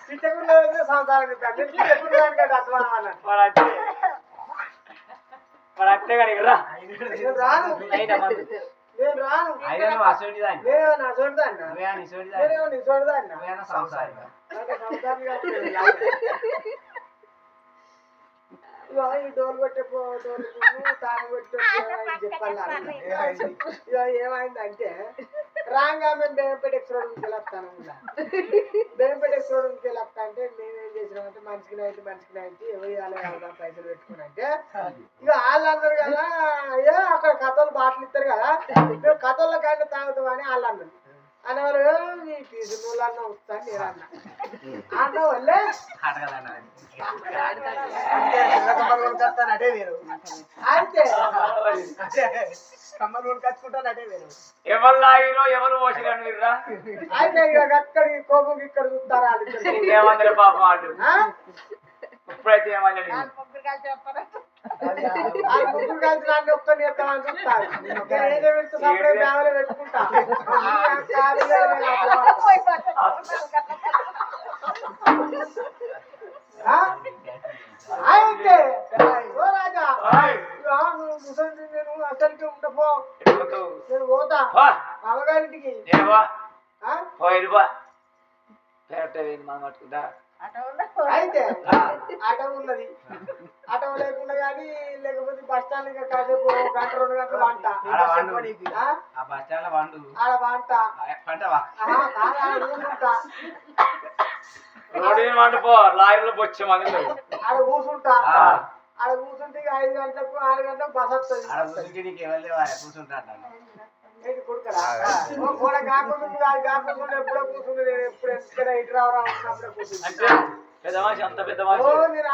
పిచ్చకుండా సంవత్సరం మరి అంతే కానీ రా రాను అయినా మంది నేను రాను నేను నా చూడదాన్నా నేను నీ చూడదాన్నా సంవత్సరాలు ఈ డోలు కొట్టే డోలు తాను కొట్టే చెప్పాలి ఇక ఏమైందంటే రాంగా మేము బేంపేట ఎక్స్రోడ్కి వెళ్ళొస్తాను బేంపేట ఎక్స్రోడ్కి వెళ్ళొస్తా అంటే మేమేం చేసినామంటే మనిషికి నైన్టీ ఎవరు ఇవ్వాలి పైసలు పెట్టుకుని అంటే ఇక వాళ్ళు అన్నారు కదా అయ్యో అక్కడ కథలు బాటలు ఇస్తారు కదా మేము కథల్లో కానీ తాగుతామని వాళ్ళు అన్నారు అనేవారు మీ ఫీజు నువ్వు అన్న వస్తాను నేను అన్న అన్న వల్లే అదే వేరు అయితే కమ్మలు కట్టుకుంటాను అదే వేరు ఎవరు లాగిరో ఎవరు పోసిరని వీర్రా అయితే ఇక అక్కడికి కోపం ఇక్కడ చూస్తారా ఏమందరు పాపం వాళ్ళు ఇప్పుడైతే ఏమన్నా ముగ్గురు కలిసి నన్ను ఒక్కని ఎత్తామని చూస్తారు ఏదో పెడుతూ సపడే బ్యాగులో పెట్టుకుంటా అయితే ఓ రాజా నువ్వు ముసలి నేను అసలుకి ఉండపో నేను పోతా అవగారింటికి అయితే ఆటో ఉన్నది ఆటో లేకుండా కానీ లేకపోతే బస్ స్టాండ్ కాసేపు గంట 2 గంటలు వంట ఆడ వంట వంటపో లారీలో వచ్చే మంది ఆడ కూర్చుంటా ఆడ కూర్చుంటే 5 గంటలకు 6 గంటలకు బస్ వస్తుంది కూడా కాకుండా ఎప్పుడో కూర్చుంది ఎప్పుడు ఎక్కడ ఇటు రావరా ఉన్నప్పుడే కూర్చుంది పెద్ద మనిషి అంత పెద్ద నేను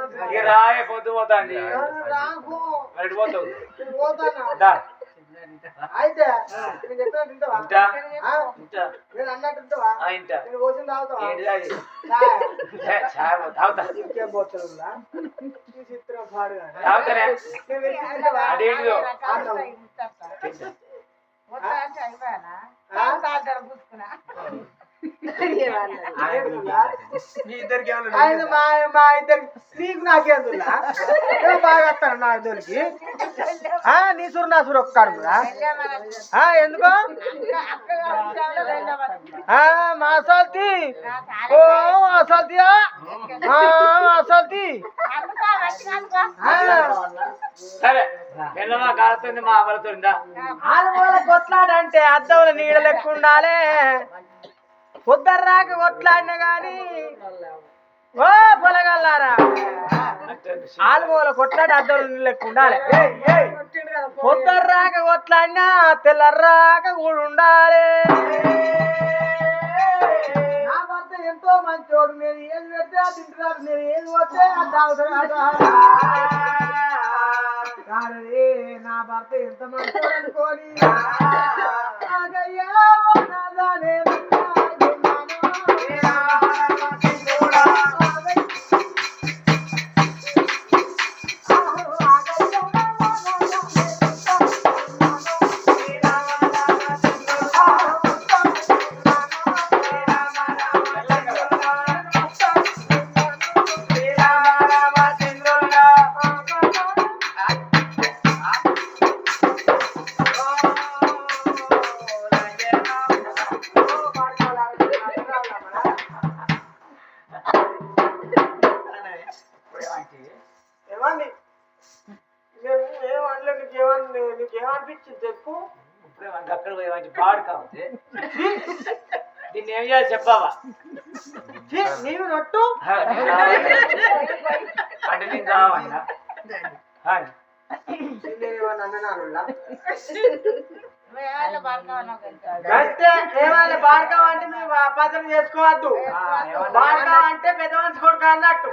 మనిషి రాయ పొద్దు పోతాండి రాకు పోతావు పోతానా అయితే నేను చెప్పిన తింటావా నేను అన్నట్టు తింటావా నేను పోసిన తాగుతావా ఇంకేం పోతుందా ఈ చిత్రం పాడుగా మా ఇద్దరికి నీకు నాకేందులా బాగా వస్తాను నా ఇద్దరికి నీ సురు నా సురు ఒక్కడు ఎందుకో మా అసల్తి ఓ అసల్తియా అసల్తి సరే పిల్లమా కాలుతుంది మా అమలుతుందా ఆలుమూల కొట్లాడంటే అద్దవుల నీడ లెక్క ఉండాలి పొద్దర్రాక కొట్లాడినా గాని ఓ పొలగల్లారా ఆలుమూల కొట్లాడి అద్దవుల నీడ లెక్క ఉండాలి పొద్దర్రాక కొట్లాడినా తెల్లర్రాక కూడా ఉండాలి ఎంతో మంచోడు, నేను ఏది పెడితే అది తింటున్నాడు, నేను ఏది వస్తే అది తాగుతున్నాడు. కానీ నా భర్త ఎంత మంచోడు అనుకోని ఆగయ్యా ఓ నాదా నేను ఏమండి నేను ఏమనలే, నీకేమనిపించింది చెప్పు. ఇప్పుడే మనకి అక్కడ పోయి మంచి పాడు కావచ్చు. దీన్ని ఏం చేయాలి చెప్పావా? నీవు రొట్టు అంటే నేను చావన్నా నేనేమన్నా అన్నాను వేళ భార్గవనో అంటే ఏమైనా భార్గవ అంటే మీరు అపార్థం చేసుకోవద్దు. భార్గవ అంటే పెద్ద మనిషి కొడుకు అన్నట్టు.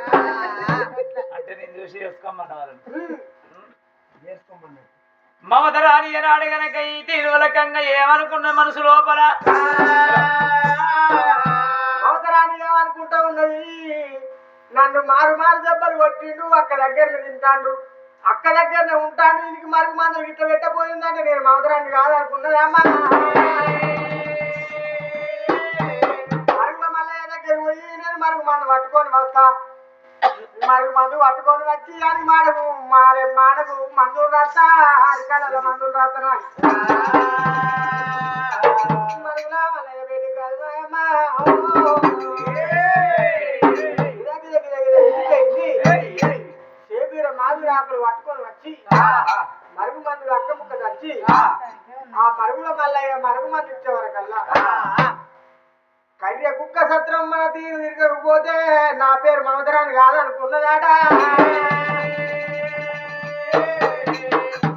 అంటే నేను చూసి చేసుకోమన్నా మమతరాని ఏనాడు గనక ఈ తిరువలకంగా ఏమనుకున్న మనసు లోపల అవసరాన్ని ఏమనుకుంటా ఉన్నది, నన్ను మారు మారు దెబ్బలు కొట్టిండు, అక్క దగ్గరనే తింటాడు, అక్క దగ్గరనే ఉంటాను, ఇంటికి మరుగు మందం ఇట్లా పెట్టపోయిందంటే నేను మమతరాన్ని కాదనుకున్నది. అమ్మ మరుగుల మల్లయ్య దగ్గర పోయి నేను మరుగు మందు పట్టుకొని వస్తా, మరుగు మందు పట్టుకొని వచ్చి అని మాడకు మాడకు మందులు రాస్తా, అరికాలలో మందులు రాస్తాను మరుగుల మల్లయ్య బేటి కాదు అమ్మా. సేపీర మాధురి ఆకులు పట్టుకొని వచ్చి మరుగు మందులు అక్క ముక్క తెచ్చి ఆ మరుగుల మల్లయ్య మరుగు మందు ఇచ్చే వరకల్లా కర్య కుక్క సత్రం మన తీరు తిరగకపోతే నా పేరు మమతరాని కాదనుకున్నదాట.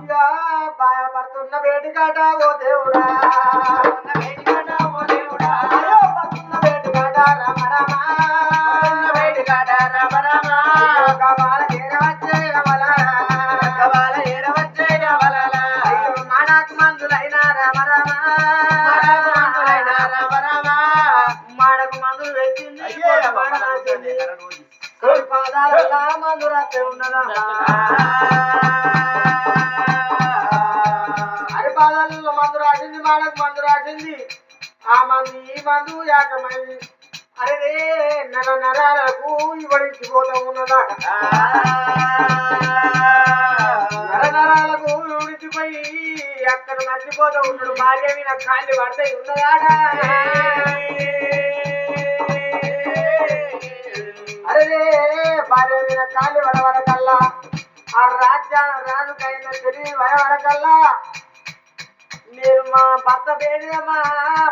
ఇక భయపడుతున్న వేడికాట ఓ దేవుడా, అయ్యో పడుతున్న వేడికాట రామ రామ, మాడాకు మందులైనా రామ రామ, మాడకు మందులు పెట్టింది పాదాల మందు రాత్రి ఉన్నదా, అరిపాదాలలో మందు రాసింది, మాడకు మందు రాసింది, ఆ మందు ఈ మందు ఏకమైంది. అరే నర నరాలకు ఇవడించిపోతా ఉన్నదా, నర నరాలకు ఉడిచిపోయి అక్కడ మర్చిపోతా ఉన్నాడు, భార్య మీద కాళ్ళు పడతాయి ఉన్నదాట. అరే భార్య మీద కాళ్ళు వడవరకల్లా ఆ రాజుకైనా తెలివి వడవరకల్లా నేను మా భర్త పేరుమా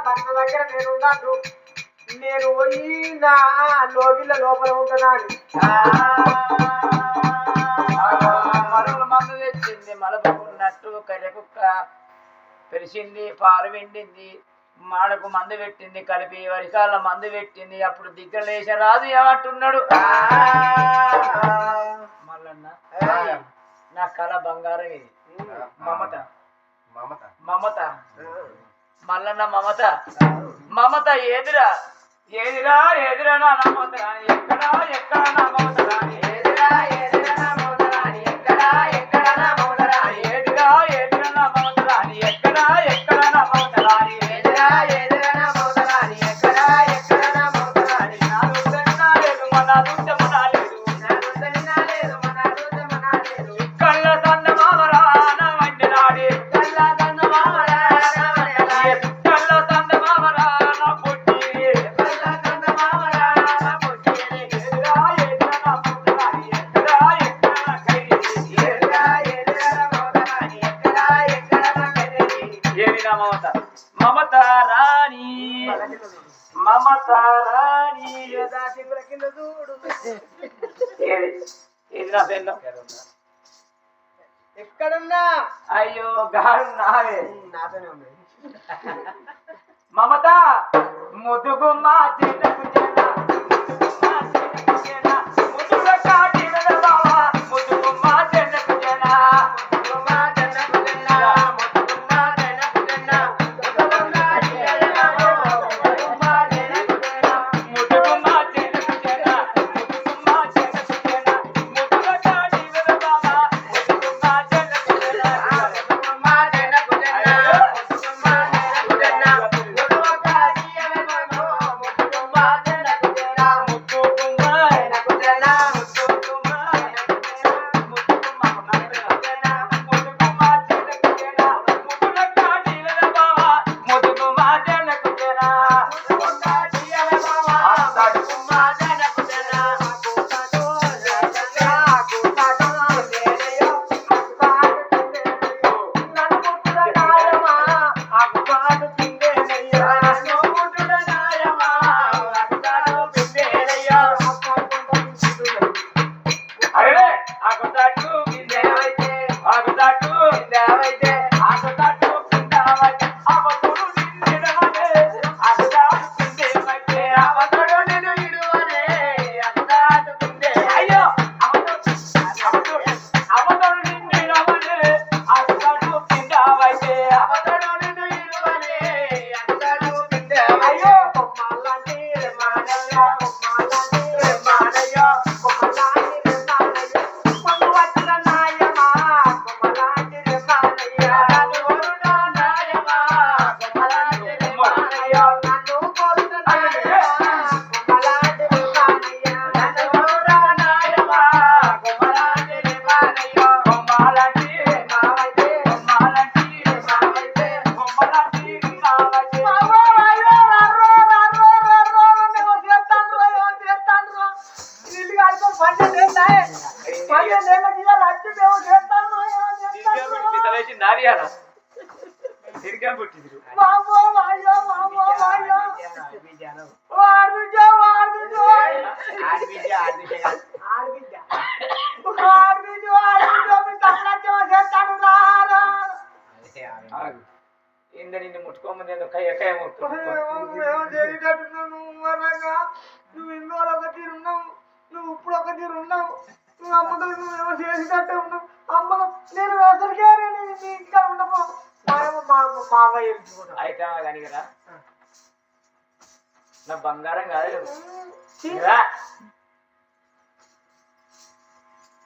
భర్త దగ్గర నేను ఉన్నట్టు నేను పోయి నా లోగిళ్ళ లోపల ఉంటున్నాను. మరువుల మందు తెచ్చింది, మలుపుకున్నట్టు కర్రె కుక్క పెరిచింది, పాలు వెండింది, మాడకు మందు పెట్టింది, కలిపి వరికాల మందు పెట్టింది. అప్పుడు దిగ్గర లేచ రాజు ఏమంటున్నాడు, మల్లన్న నా కళ బంగారం ఇది, మమత మమత మమత మల్లన్న మమత మమత ఏదిరా ఏదిరా ఏదిరా నా మమత రాని ఎక్కడా ఎక్కడ నా మమత రాని ఏదిరా ఏదిరా నా మమత రాని ఎక్కడా ఎక్కడ నా మమత రాని ఏదిరా ఏదిరా నా మమత రాని ఎక్కడా ఎక్కడ నా మమత రాని ఏదిరా ఏదిరా నా మమత రాని ఎక్కడా ఎక్కడ నా మమత రాని నాదు తెన్నా లేదు మనాదు తెమనా లేదు నాదు తెన్నా లేదు మనాదు తెమనా లేదు కళ్ళ సన్న మామరా నా వండి నాడి కళ్ళ సన్న మామరా నా వండి నాడి కళ్ళ సన్న మామరా నా పుట్టి కళ్ళ సన్న మామరా నా పుట్టి ఏదిరా ఏదిరా నా మమత రాని ఎక్కడా ఎక్కడ నా కైరి ఏదిరా ఏదిరా నా మమత రాని ఎక్కడా ఎక్కడ నా కైరి ఏది నా మమత మమత రాణి మమత రాణి దాసింగుల కింద చూడు ఏది ఏది నా పెన్ను ఎక్కడున్నా అయ్యో గారు నావే నాతోనే ఉంది. మమత ముదుగుమ్మ చిన్నకు చిన్న ఇంద నిన్ను ముట్టుకోమంది కయ్య నువ్వు ఇందులో ఒక తీరు ఉన్నావు, నువ్వు ఇప్పుడు ఒక తీరు ఉన్నావు, నువ్వు అమ్మతో నువ్వేమో చేసినట్టే ఉన్నావు. అమ్మ నేను అసలుకే నీ ఇంటికాడ ఉండము మామయ్య అయితే కానీ కదా నా బంగారం కాదు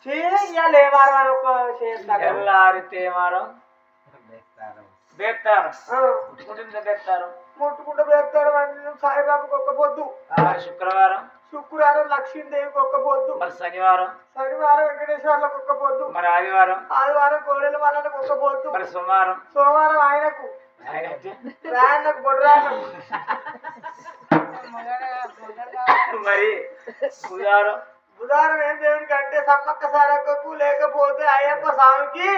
చేయాలి ఏ వారం అని ఒక చేస్తారు తెల్లారితే వారం బేత్తారు ముట్టుకుంటుంది బేత్తారు ముట్టుకుంటూ వేస్తారు. సాయిబాబుకి ఒక్క పొద్దు, శుక్రవారం శుక్రవారం లక్ష్మీదేవికి ఒక్క పొద్దు, మరి శనివారం వెంకటేశ్వర్లకు ఒక్క పొద్దు, మరి ఆదివారం కోడెల వాళ్ళకి ఒక్క పొద్దు, మరి సోమవారం ఆయనకు రాయన్నకు బొడ్రాయనకు, మరి బుధవారం ఏం దేవునికి అంటే సమ్మక్క సారక్కకు, లేకపోతే అయ్యప్ప స్వామికి,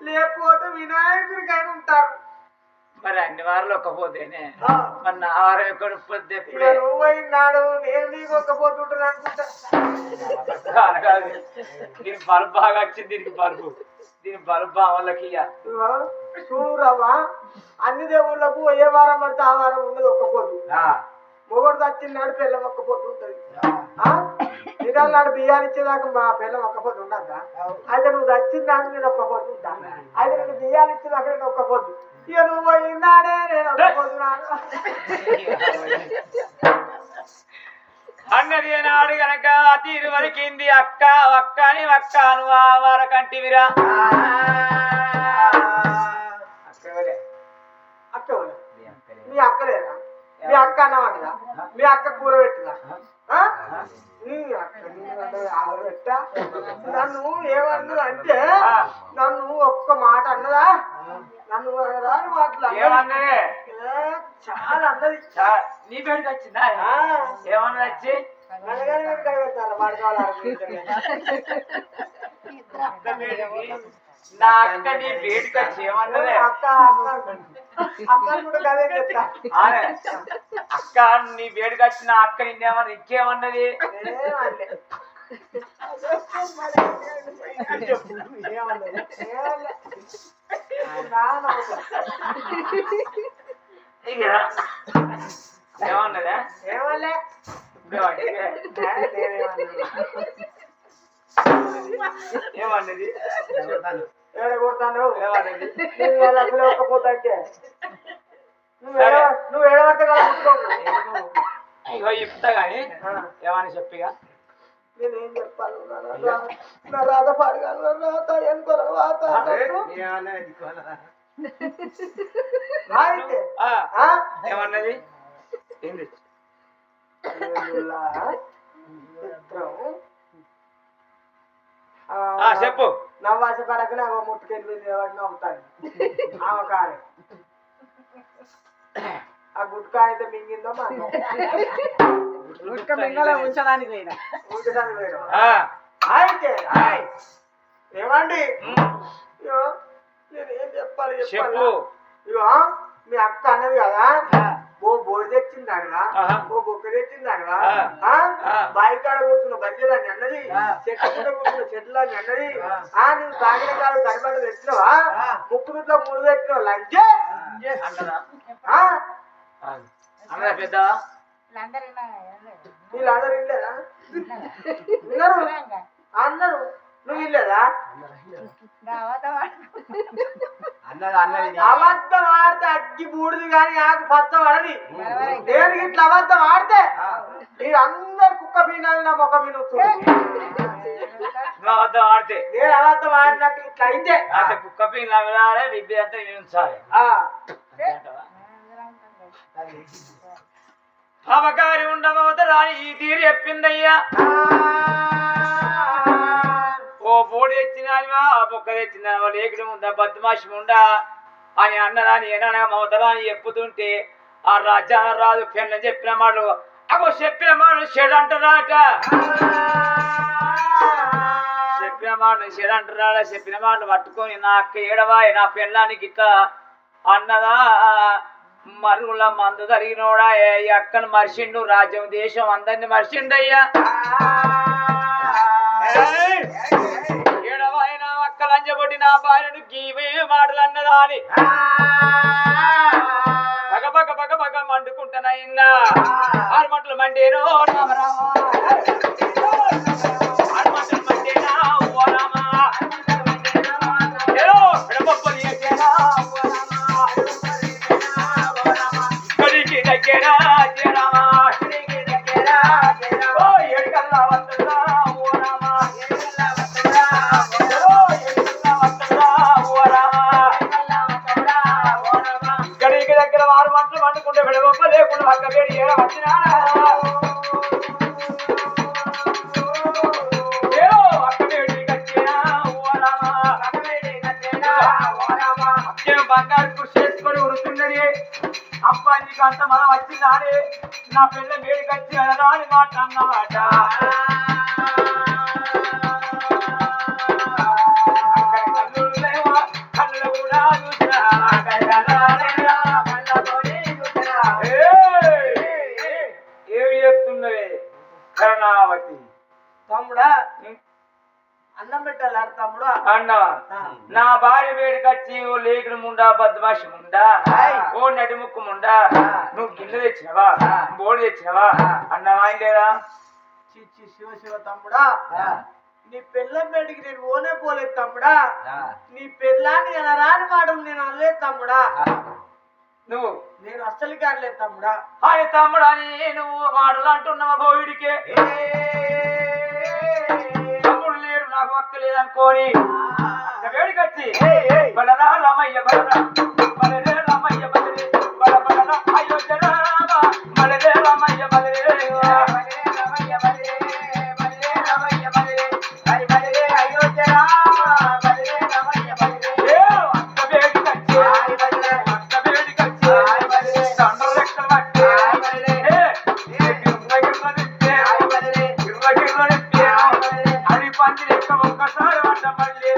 లేకపోతే వినాయకుడికి అయినా ఉంటారు. మరి అన్ని వారాలు ఒక్కపోతేనే మరి నా వారం ఎక్కడ పొద్దు నువ్వు పోయినాడు నేను నీకు ఒక్క పొద్దు ఉంటుంది అనుకుంటా. దీని బల్బు బాగా వచ్చింది, దీని బల్బు వాళ్ళకి చూడవా అన్ని దేవుళ్ళకు ఏ వారం పడితే ఆ వారం ఉన్నది ఒక్క పొద్దు. మొగడు వచ్చినాడు పిల్లం ఒక్క పొద్దు ఉంటుంది. నిజాలు నాడు బియ్యాలు ఇచ్చేదాకా మా పిల్లం ఒక్క పొద్దు ఉండద్దా? అయితే నువ్వు వచ్చినాడు నేను ఒక్క పొద్దు ఉంటా. అయితే నేను బియ్యాలు ఇచ్చేదాకా నేను ఒక్క పొద్దు. ఇక నువ్వు పోయినాడే నేను ఒక్క పొద్దు అన్నది నాడు గనక తీరు వరకింది అక్క అని నువ్వు ఆ వరకంటివిరా. అక్క మీ అక్క లేదా? మీ అక్క అన్నమాటదా? మీ అక్క కూర పెట్టదా? నీ అక్క పెట్టా నన్ను ఏమన్నా అంటే నన్ను ఒక్క మాట అన్నదా? నన్ను ఏమన్నదే చాలా అన్నది. నీ పేరుకి వచ్చిందా? ఏమన్నది వచ్చి నా అక్క నీ పేరుకి వచ్చి ఏమన్నదే? అక్క నీ వేడికి వచ్చిన అక్క నిన్నేమన్నా ఇంకేమన్నది? ఏమన్నదా? ఏమలే ఏమన్నది ఏడ కొడతాను ఏమన్నది అసలు ఒక్కపోతే నువ్వు ఏడబడితే కదా ముట్టుకోకు. ఇగో ఇప్పుతా గాని ఏమని చెప్పిగా నేనేం చెప్పాలి నా రాత పాడగలను రాత ఏం కొలవాత ఏమన్నది ఏంది చెప్పు నవ్వాస పడక నా ముట్టుకెళ్ళి అవుతాను ఆమె కాదు ఆ గుట్కా అయితే మింగిందో మా ఉంచడానికి పోయినా ఉంచడానికి పోయినా అయితే ఏమండి ఇగో నేనేం చెప్పాలి చెప్పు ఇగో మీ అక్క అన్నది కదా ఓ బోడి తెచ్చిందాడుగా ఓ బొక్క తెచ్చిందాడుగా బాయి కాడ కూర్చున్న బజ్జీలని అన్నది చెట్టు కింద కూర్చున్న చెట్లని అన్నది నువ్వు తాగిన కాదు కనబడ్డ తెచ్చినవా ముక్కు మీద 3 తెచ్చినావు లంచే అన్నదా పెద్ద వీళ్ళందరూ ఇల్లేదా విన్నారు అన్నారు నువ్వు ఇల్లేదా అబద్ధం ఆడితే అగ్గి బూడిది కానీ ఆకు పచ్చ పడది నేను ఇట్లా అబద్ధం ఆడితే మీరు అందరు కుక్క పీనాలి నా మొక్క మీద అబద్ధం ఆడితే నేను అబద్ధం ఆడినట్టు ఇట్లా అయితే అయితే కుక్క పీన వినాలి విద్య అంతా వినించాలి అవకారి ఉండబోతరాని ఈ తీరు చెప్పిందయ్యా ఓ బోడి తెచ్చినానివా ఆ బొక్క తెచ్చినావా లేకుడు ఉందా బద్మాషి ఉండా అని అన్నదాని ఏనా మమతరాని చెప్పుతుంటే ఆ రాజ్యాన రాజు పెన్న చెప్పిన మాటలు అగో చెప్పిన మాట చెడు అంటారాట చెప్పిన మాట చెడు అంటారా చెప్పిన మాటలు పట్టుకొని నా అక్క ఏడవాయి నా పెళ్ళానికి ఇట్లా అన్నదా మరుగుల మందు జరిగినోడా ఈ అక్కను మరిచిండు రాజ్యం దేశం అందరిని మరిచిండయ్యా ఏడవైనా అక్కలంజబొట్టి నా భార్యను గీవే మాటలు అన్నదా అని పగ పగ పగ పగ మండుకుంటానైనా 6 మంటలు మండేనో రామరామా 6 మంటలు మండేనా ఓ రామా ఏదో విడపొప్పని చేసేనా ఓ రామా కడికి దగ్గరా చేరామా కడికి దగ్గరా ఓ ఏడుకల్లా వస్తుందా ఓ రామా ఏడుకల్లా వస్తుందా ఓ ఏడుకల్లా వస్తుందా ఓ రామా ఏడుకల్లా వస్తుందా ఓ రామా కడికి దగ్గర 6 మంటలు మండుకుంటే విడపొప్ప లేకుండా పక్క వేడి ఏడ వచ్చినా బంగారు కృషి చేసుకొని ఉడుతున్నది అబ్బా నీకు అంత మనం వచ్చిందాని నా పిల్ల వేడికి వచ్చి రాని మాట అన్నమాట కళ్ళు కూడా చూసినా ఏమి చెప్తున్నవే కరుణావతి తమ్ముడా అన్నం పెట్టాలి తమ్ముడా అన్నవా నా భార్య వేడికొచ్చి ఓ లేకుడు ముండా బద్మాషి ముండా ఓ నడిముక్కు ముండా నువ్వు గిన్నె తెచ్చినవా బోడి తెచ్చినవా అన్నవా లేదా చిచ్చి శివ శివ తమ్ముడా నీ పిల్లం బయటికి నేను ఓనే పోలేదు తమ్ముడా నీ పిల్లాన్ని ఎలా రాని మాటలు నేను అనలేదు తమ్ముడా నువ్వు నేను అస్సలుకి అనలేదు తమ్ముడా ఆయన తమ్ముడా నువ్వు మాటలు అంటున్నావా బోడికే తమ్ముడు లేరు నాకు వక్క లేదనుకోని వేడికొచ్చి బలరా రామయ్య బలరా బలరే రామయ్య బలరే బల బలరా అయోధ్య రామ బలరే రామయ్య బలరే బలరే రామయ్య బలరే బలరే రామయ్య బలరే హరి బలరే అయోధ్య రామ బలరే రామయ్య బలరే అక్క వేడికొచ్చి హరి బలరే అక్క వేడికొచ్చి హరి బలరే దండలు లెక్కలు పట్టి హరి బలరే గిర్రగిర్రనిస్తే హరి బలరే గిర్రగిర్రనిస్తే హరి బలరే హరి పంది లెక్క ఒక్కసారి వంట మళ్ళీ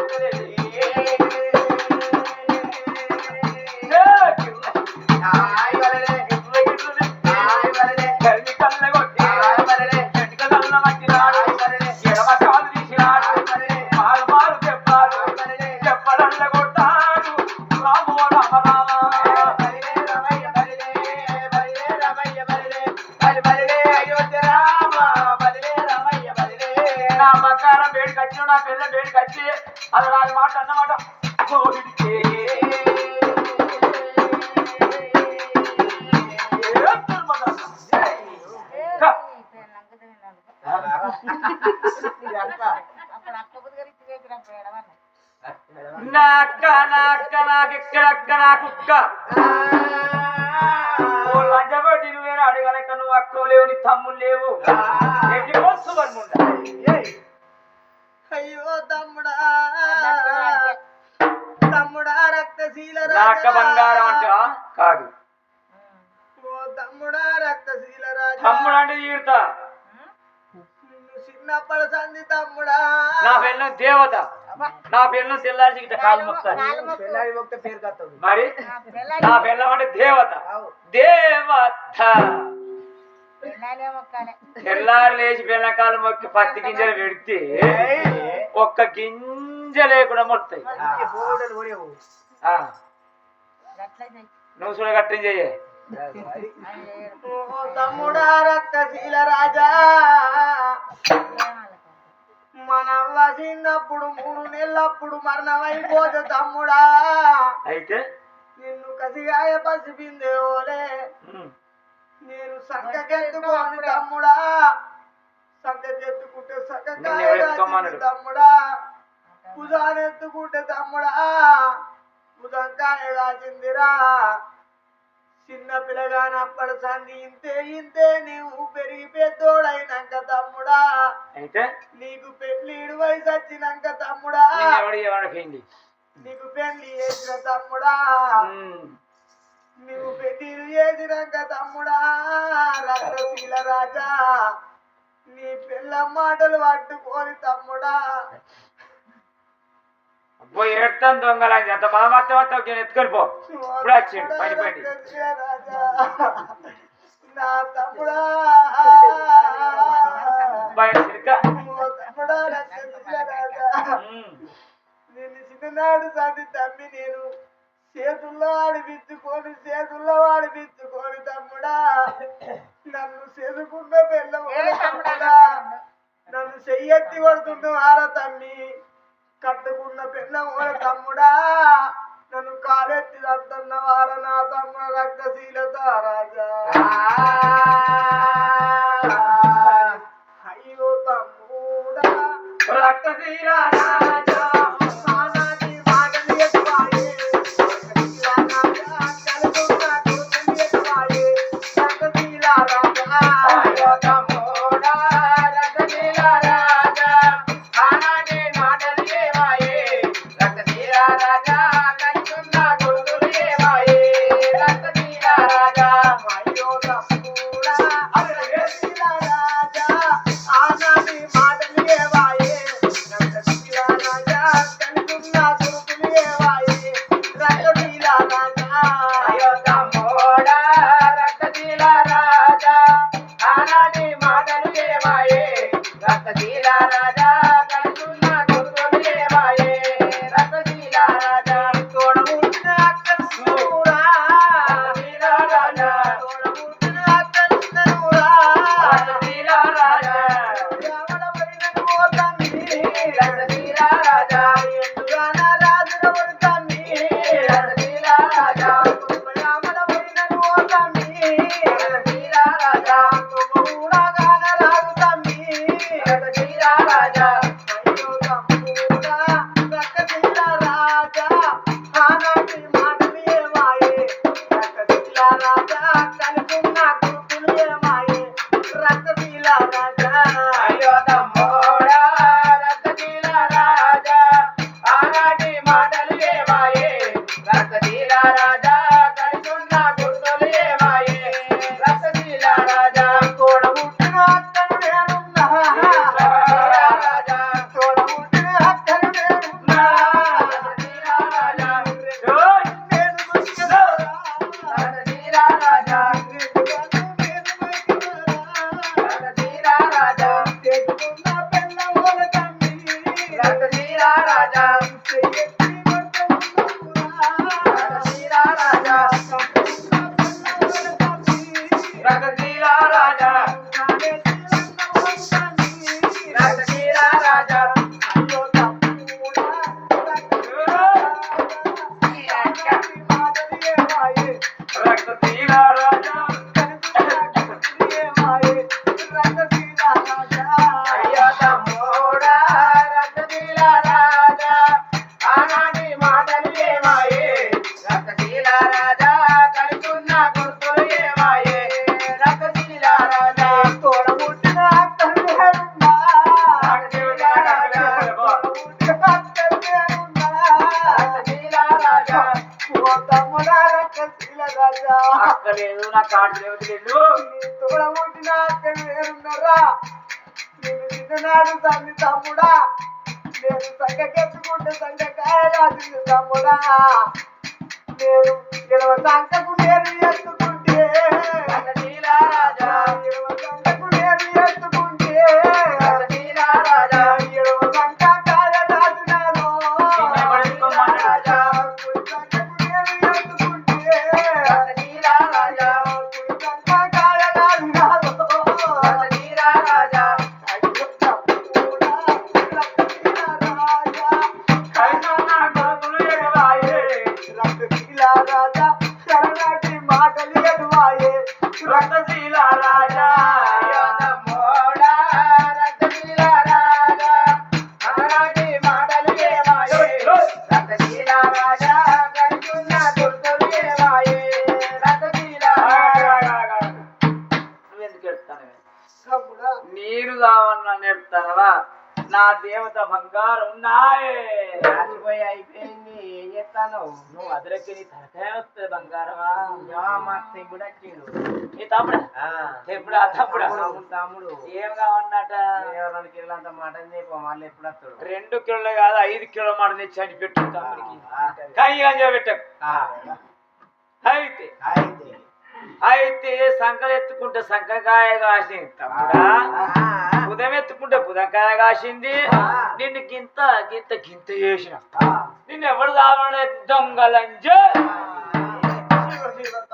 అన్నమాట కోడికే. నా అక్క నాకెక్కడ అక్క నా కుక్క ఓ లంచబట్టి నువ్వేనా అడగలక నువ్వు అక్క లేవు నీ తమ్ముడు లేవు ఏంటి వస్తు అయ్యో తమ్ముడా తమ్ముడా రక్తశీల నా అక్క బంగారం అంట కాదు ఓ తమ్ముడా రక్తశీల రాజా తమ్ముడు అంటే తీరుతా నిన్ను చిన్నప్పటి సంది తమ్ముడా నా పెళ్ళం దేవత నా పెళ్ళం తెల్లారి ఇట్లా కాలు మొక్తాను పెళ్ళాడి మొక్త పేరు కత్తది మరి నా పెళ్ళం అంటే దేవత దేవత తెల్లారి లేచి పెళ్ళం కాలు మొక్కి పత్తి గింజలు పెడితే ఒక్క గింజ లేకుండా మొత్తాయి ఆ. నువ్వు చూడ కట్టం చెయ్యి ఓ తమ్ముడా రక్తశీల రాజా మనవ్వ చిన్నప్పుడు 3 నెలలప్పుడు మరణమైపోతే తమ్ముడా అయితే నిన్ను కసిగాయ పసిపిందే ఓలే నేను సంకకెత్తుకోని తమ్ముడా సంకెత్తుకుంటే సక్కకాయ తమ్ముడా భుజానెత్తుకుంటే తమ్ముడా భుజంకాయ కాచిందిరా చిన్న పిల్లగానప్పటి సంది ఇంతే నీవు పెరిగి పెద్దోడైనాక తమ్ముడా అయితే నీకు పెళ్లిడు వయసు వచ్చినాక తమ్ముడా నీకు పెళ్లి చేసిన తమ్ముడా నీవు పెళ్లి చేసినాక తమ్ముడా రక్తశీల రాజా నీ పిల్ల మాటలు పట్టుకోని తమ్ముడా పోయి ఎడతాను దొంగలని అంత మా మొత్తం ఎత్తుకొని పో ఇప్పుడు వచ్చిండు పని పని నా తమ్ముడా తమ్ముడా రక్తశీల రాజా నిన్ను చిన్ననాడు సంది తమ్మి నేను చేతుల్లో ఆడిపించుకొని తమ్ముడా నన్ను చేసుకున్న పిల్లముడా నన్ను చెయ్యెత్తి కొడుతున్నారా తమ్మి కట్టుకున్న పిల్లముడ తమ్ముడా నన్ను కాలెత్తి తట్టున్నవార నా తమ్ముడ రక్తశీలత రాజా అయ్యో తమ్ముడా రక్తశీల రాజా రక్తశీల రాజా ఓ తమ్ముడా రక్తశీల రాజా అక్కలేదు నా కాడు లేదు నీ తోడ పుట్టిన అక్కలు వేరున్నారా నేను చిన్ననాడు తండ్రి తమ్ముడా నేను సంగకెత్తుకుంటే సంగకాయ రాజు తమ్ముడా నేను ఇరవ సంకకు నేను ఎత్తుకుంటే రాజా ఇరవ సంకకు నేను ఎత్తుకుంటే రాజా ఇరవ సంక కాయ రాజునాను రాజా సంకకు నేను ఎత్తుకుంటే రాజా సంక కాయ రాజునాను రాజా రాజా శరణాటి మాటలు ఎదువాయే రక్తశీల రాజా మోడా రక్తశీల రాజా అలాంటి మాటలు ఏమాయే రక్తశీల రాజా కలుగున్న దుర్గలు ఏమాయే రక్తశీల నువ్వెందుకు ఎడతాను తమ్ముడా నేను కావన్నా నేర్తానవా నా దేవత బంగారం ఉన్నాయే రాసిపోయి అయిపోయింది ఏం చేస్తాను నువ్వు అదరకి నీ తలకాయ వస్తుంది బంగారమా మా తెగుడు వచ్చిండు నీ తమ్ముడా ఎప్పుడా తమ్ముడా తమ్ముడు ఏం కావన్నట 2 కిలోలంత మటన్ చెప్ప మళ్ళీ ఎప్పుడు వస్తాడు 2 కిలోలు కాదు 5 కిలోల మాట తెచ్చి అని పెట్టు తమ్ముడికి కానీ గంజా పెట్టకు అయితే అయితే సంకలు ఎత్తుకుంటే సంకకాయ కాసింది తమ్ముడా బుధం ఎత్తుకుంటే బుధకాయ కాసింది నిన్ను గింత గింత గింత చేసిన నిన్ను ఎవడు దావనే దొంగలంజ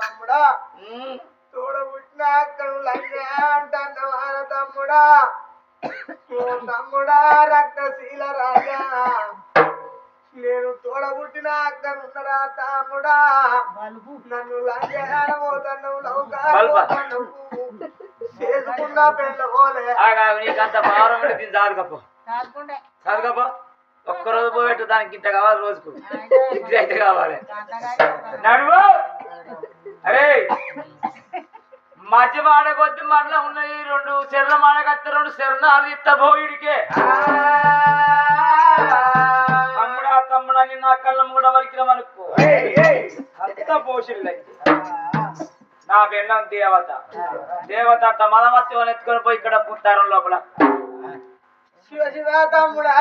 తమ్ముడా తోడబుట్టిన అక్కను లంగా అంటాను తమ్ముడా ఓ తమ్ముడా రక్తశీల రాజా నేను తోడబుట్టిన అక్కనున్నరా తమ్ముడా నన్ను లంజాడబోతను లౌకాడబోతను చేసుకున్న పెళ్ళ పోలే నీకంత భారం ఉంటే దీన్ని చాలుకపో చాలుకపో ఒక్కరోజు పోయట్టు దానికి ఇంత కావాలి రోజుకు ఇంటి అయితే కావాలి నడువు అరే మధ్య మాడకొద్ది మనలో ఉన్నాయి 2 చెర్ల మాడకత్త 2 శరణాలు ఇత్త పోయిడికే తమ్ముడా తమ్ముడా నీ నా కళ్ళం కూడా వలికిన అనుకో అంత పోషిల్లై నా బెల్లం దేవత దేవత అంత మదమత్యం ఎత్తుకొని పోయి ఇక్కడ పుట్టారు లోపల శివ శివ తమ్ముడా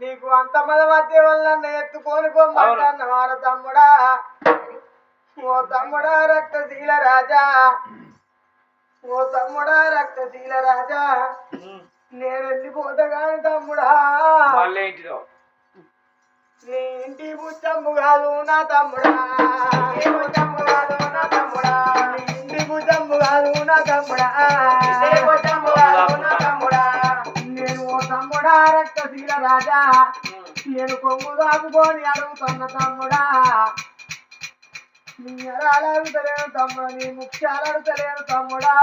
నీకు అంత మద మధ్య వల్ల ఎత్తుకొని పొమ్మన్న వాడ తమ్ముడా ఓ తమ్ముడా రక్తశీల రాజా ఓ తమ్ముడా రక్తశీల రాజా నేను వెళ్ళిపోతా కాని తమ్ముడా మళ్ళీ ఇంటిలో నీ ఇంటి బుచ్చమ్ము కాదు నా తమ్ముడా నీ బుచ్చమ్ము కాదు నా తమ్ముడా నీ ఇంటి బుచ్చమ్ము కాదు నా తమ్ముడా బుచ్చమ్ము కాదు నా తమ్ముడా నేను ఓ తమ్ముడా రక్తశీల రాజా నేను కొంగు దాచుకొని అడుగుతున్న తమ్ముడా నీ ఎరాలు అడుగుతలేను తమ్ముడా నీ ముఖ్యాలు అడుగుతలేను తమ్ముడా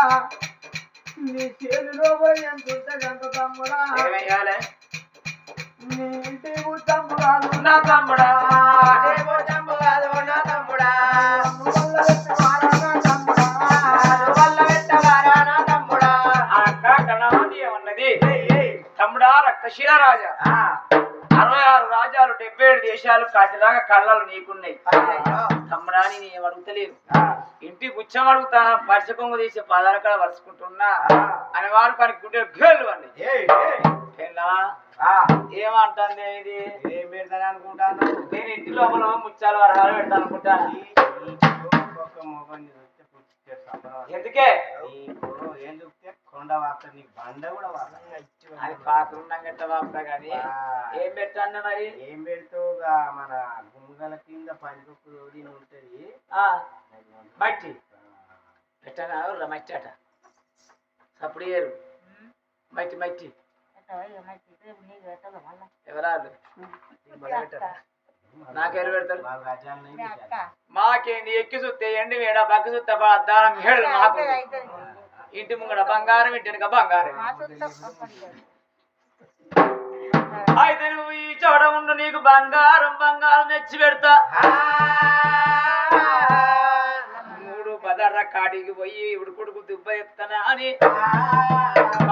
నీ చేతిలో పోయి ఎంత ఉంటే ఎంత తమ్ముడా ఏమయ్యాలే నీ ఇంటి బుచ్చమ్ము కాదు నా తమ్ముడా బొచ్చంబు కాదు నా తమ్ముడా వల్ల పెట్టవారా నా తమ్ముడా అక్క కన్నమాది ఏమన్నది తమ్ముడా రక్తశీల రాజా 66 రాజ్యాలు 77 దేశాలు కాసిలాగా కళ్ళలు నీకున్నాయి తమ్ముడా నేను ఏం అడుగుతలేను ఇంటి గుచ్చం అడుగుతానా పరిచ కొంగు తీసి పదాల కాడ వరుసుకుంటున్నా అని వారు కానీ గుడ్డ గేళ్ళు అండి ఏమంటుంది ఇది ఏం పెడతాను అనుకుంటాను నేను ఇంటి లోపల ముచ్చాలు వరహాలు పెడతాను అనుకుంటాను ఎందుకే ఏం చూస్తే కొండ వార్త నీకు బండ కూడా అది పాకులున్నాం గట్ట వాపుతా కానీ ఏం పెట్టాను మరి ఏం పెడుతూ మన గుమ్మగల కింద పండుగ రోడి ఉంటది మట్టి పెట్టాను మట్టి అట అప్పుడు ఏరు మట్టి మట్టి ఎవరాళ్ళు నాకెవరు పెడతారు మాకేంది ఎక్కి చూస్తే ఎండి వేడ పక్క చూస్తే అద్దారం ఏడు మాకు ఇంటి ముంగడ బంగారం ఇంటి వెనక బంగారం అయితే నువ్వు ఈ చోట ఉండు నీకు బంగారం బంగారం తెచ్చి పెడతా 3 పదర్ర కాడికి పోయి ఉడుకుడుకు దుబ్బ ఎత్తనా అని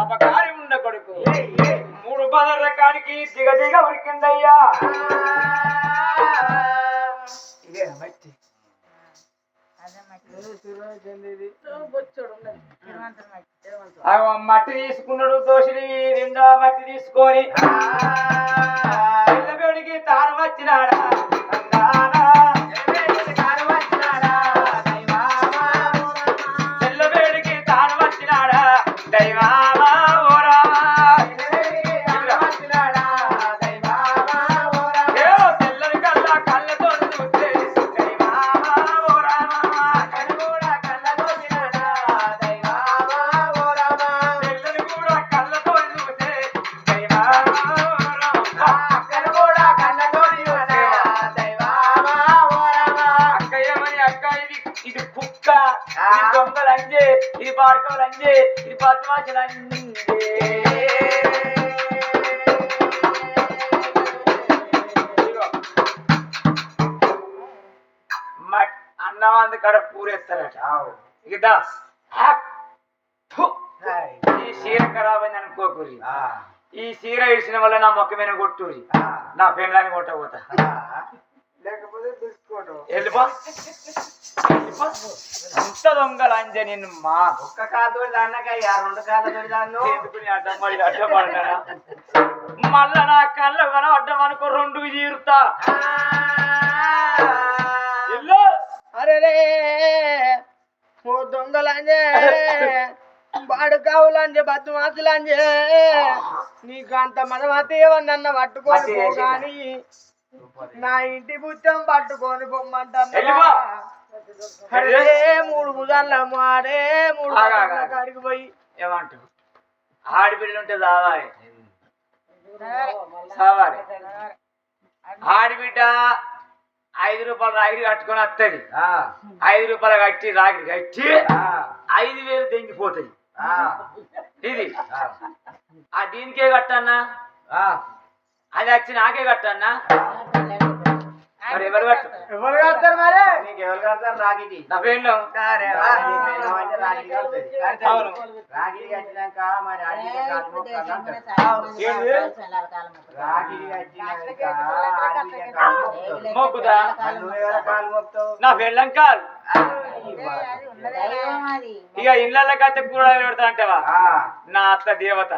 అపకారి ఉండ కొడుకు 3 పదర్ర కాడికి దిగ దిగ ఉరికిందయ్యా మట్టి తీసుకున్నాడు దోషిని రెండో మట్టి తీసుకొని పిల్లబేడికి తాను వచ్చినాడా పిల్లబేడికి తాను వచ్చినాడా దైవామా ఓరా తెల్లని కల్లా కళ్ళతో చూస్తే దైవామా ఓరా తెల్లని కూడా కళ్ళతో చూస్తే దైవామా అక్క ఏమని అక్క ఇది కుక్క ఇది దొంగలంజే ఇది పాడుకోవాలంజే ఇది పద్మాసలంజే అన్నం అందుకడ పూరేస్తారట ఇక ఈ చీర ఖరాబ్ అయింది అనుకోకూరి ఈ చీర ఇడిచిన వల్ల నా మొక్క మీద కొట్టూరి నా పెళ్ళాన్ని కొట్టబోతా లేకపోతే తీసుకోవటం వెళ్ళిపో అంత దొంగలు అంజే నిన్ను మా ఒక్క కాదు దాన్నకయ్యా రెండు కాళ్ళతో దాన్ని ఎందుకుని అడ్డపడ్డా మళ్ళా నా కళ్ళ కనబడ్డం అనుకో రెండు చీరుతా ఎల్లో అరే ఓ దొంగలంజే వాడు కావులంజే బద్దు మాసులంజే నీకు అంత మనమతి ఏమన్నా పట్టుకొని పో కానీ నా ఇంటి బుద్ధం పట్టుకొని పొమ్మంటాను వెళ్ళిపో. అరే మూడు భుజాల మాడే మూడు కాడికి పోయి ఏమంటావు ఆడిబిడ్డలు ఉంటే సావాలి సావాలి ఆడిబిడ్డ 5 రూపాయలు రాగిడి కట్టుకొని వస్తుంది 5 రూపాయలు కట్టి రాగిడి కట్టి 5,000 తెంగిపోతాయి ఇది దీనికే కట్టన్నా అది వచ్చి నాకే కట్టన్నా మరి ఎవరు కట్ట ఎవరు కడతారు మరి నీకు ఎవరు కడతారు రాగిడి నా పెళ్ళం అవును రాగిడి కట్టినాక మరి అడిగితే కాలు మొక్కాలి అంటారు. రాగిడి కట్టినాక అడిగితే కాలు మొక్కుతావు. మొక్కుదా నువ్వెవరి కాలు మొక్కుతావు? నా పెళ్ళం కాదు ఇక ఇళ్ళకి అయితే కూడా పెడతా అంటావా నా అత్త దేవత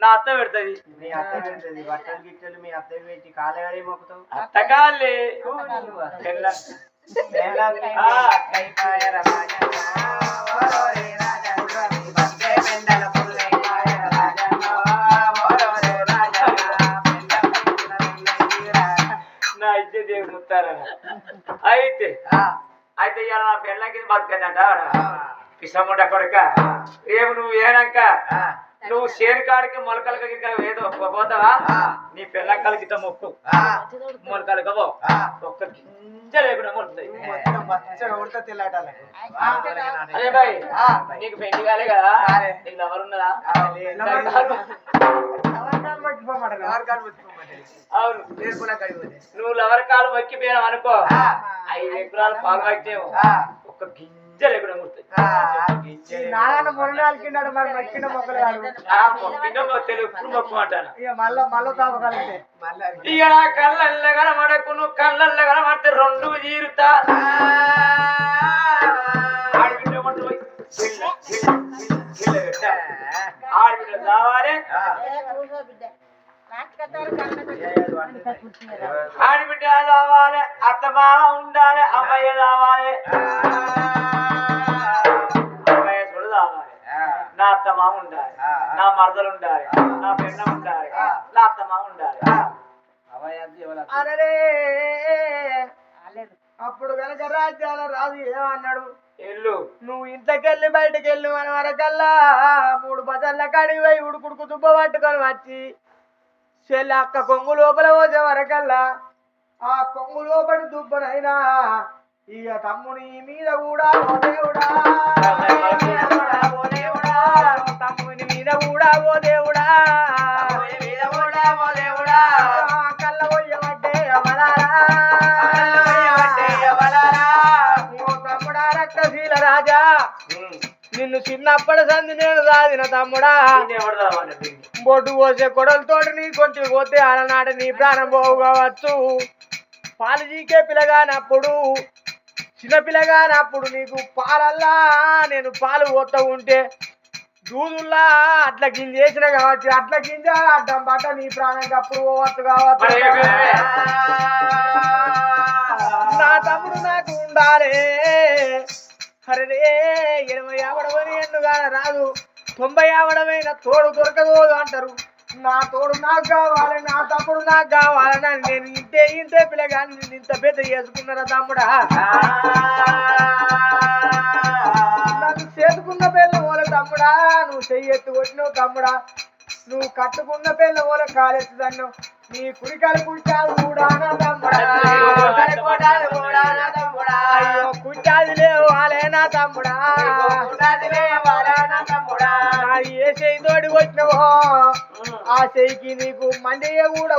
నా అత్త పెడుతుంది మీ అత్త పెడుతుంది బట్టలు గిట్టలు మీ అత్త పెట్టి కాలు ఎవరే మొక్కుతావు? అత్త కాళ్ళే పెళ్ళం నా ఇచ్చే దేవుడు ముత్తారని అయితే అయితే ఇవాళ నా పెళ్ళకి బతుకదంట కిసముండ కొడుక రేపు నువ్వు ఏనాక నువ్వు చేను కాడికి మొలకలకి ఏదో పోతావా నీ పెళ్ళక్కలకి ఇట్లా మొక్కు మొలకలకి పో ఒక్క గింజ లేకుండా మొలుతాయి అదే బాయ్ నీకు పెళ్లి కాలే కదా నీకు ఎవరున్నదా అవును నువ్వు లవర్ కాలు మొక్కిపోయావు అనుకో 5 ఎకరాలు పాలు వచ్చేవు ఒక్క గింజ లేకుండా ముడుతాయి నారాయణ మొరడాలు కింద మరి మక్కిన మొక్కలు తెలుగు ఎప్పుడు మొక్కు అంటాను ఇక మళ్ళా తాపగలిగితే ఇక నా కళ్ళల్లో కనబడకు నువ్వు కళ్ళల్లో కనబడితే రెండు చీరుతా ఆడబిడ్డ ఏమంటారు? ఆడబిడ్డ రావాలి ఆడబిడ్డ రావాలి అత్త బావ ఉండాలి అమ్మాయి రావాలి అమ్మాయి చూడు రావాలి నా అత్త మామ ఉండాలి నా మరదలు ఉండాలి నా పెన్న ఉండాలి నా అత్త మామ ఉండాలి అరే అప్పుడు కనుక రాజ్యాల రాజు ఏమన్నాడు ఇల్లు నువ్వు ఇంతకెళ్ళి బయటకు వెళ్ళి మన వరకల్లా 3 బజార్ల కాడికి పోయి ఉడుకుడుకు దుబ్బ పట్టుకొని వచ్చి చెల్లి అక్క కొంగు లోపల పోసే వరకల్లా ఆ కొంగు లోపలి దుబ్బనైనా ఇక తమ్ముని మీద కూడా ఓ దేవుడా తమ్ముని మీద కూడా ఓ దేవుడా కళ్ళ పోయబట్టే తమ్ముడా రక్తశీల రాజా నిన్ను చిన్నప్పటి సంది నేను సాధిన తమ్ముడా బొడ్డు పోసే కొడలతోటి నీ కొంచెం పోతే అలనాడు నీ ప్రాణం పోవు కావచ్చు పాలు చీకే పిలగానప్పుడు చిన్నపిల్లగానప్పుడు నీకు పాలల్లా నేను పాలు పోతా ఉంటే దూదుల్లా అట్లా గింజ వేసిన కాబట్టి అట్లా గింజ అడ్డం పట్ట నీ ప్రాణంకి అప్పుడు పోవచ్చు కావచ్చు. నా తమ్ముడు నాకు ఉండాలి. అరే 80 అవడమని ఎందుగా రాదు, 90 అవడమైన తోడు దొరకదు అంటారు. నా తోడు నాకు కావాలి, నా తమ్ముడు నాకు కావాలని నేను ఇంతే పిల్లగాని నేను ఇంత పెద్ద చేసుకున్నారా తమ్ముడా. నన్ను చేసుకున్న పిల్ల ఓల తమ్ముడా, నువ్వు చెయ్యెత్తు కొట్టినావు తమ్ముడా, నువ్వు కట్టుకున్న పిల్ల ఓల కాలెత్తుదన్ను, నీ కుడికాలు కుట్టాలు కూడా తమ్ముడా, అయ్యో కుట్టాది లేవాలే నా తమ్ముడా, ఏ చెయ్యి తోడి వచ్చినవో ఆ చెయ్యికి నీకు మండియ కూడా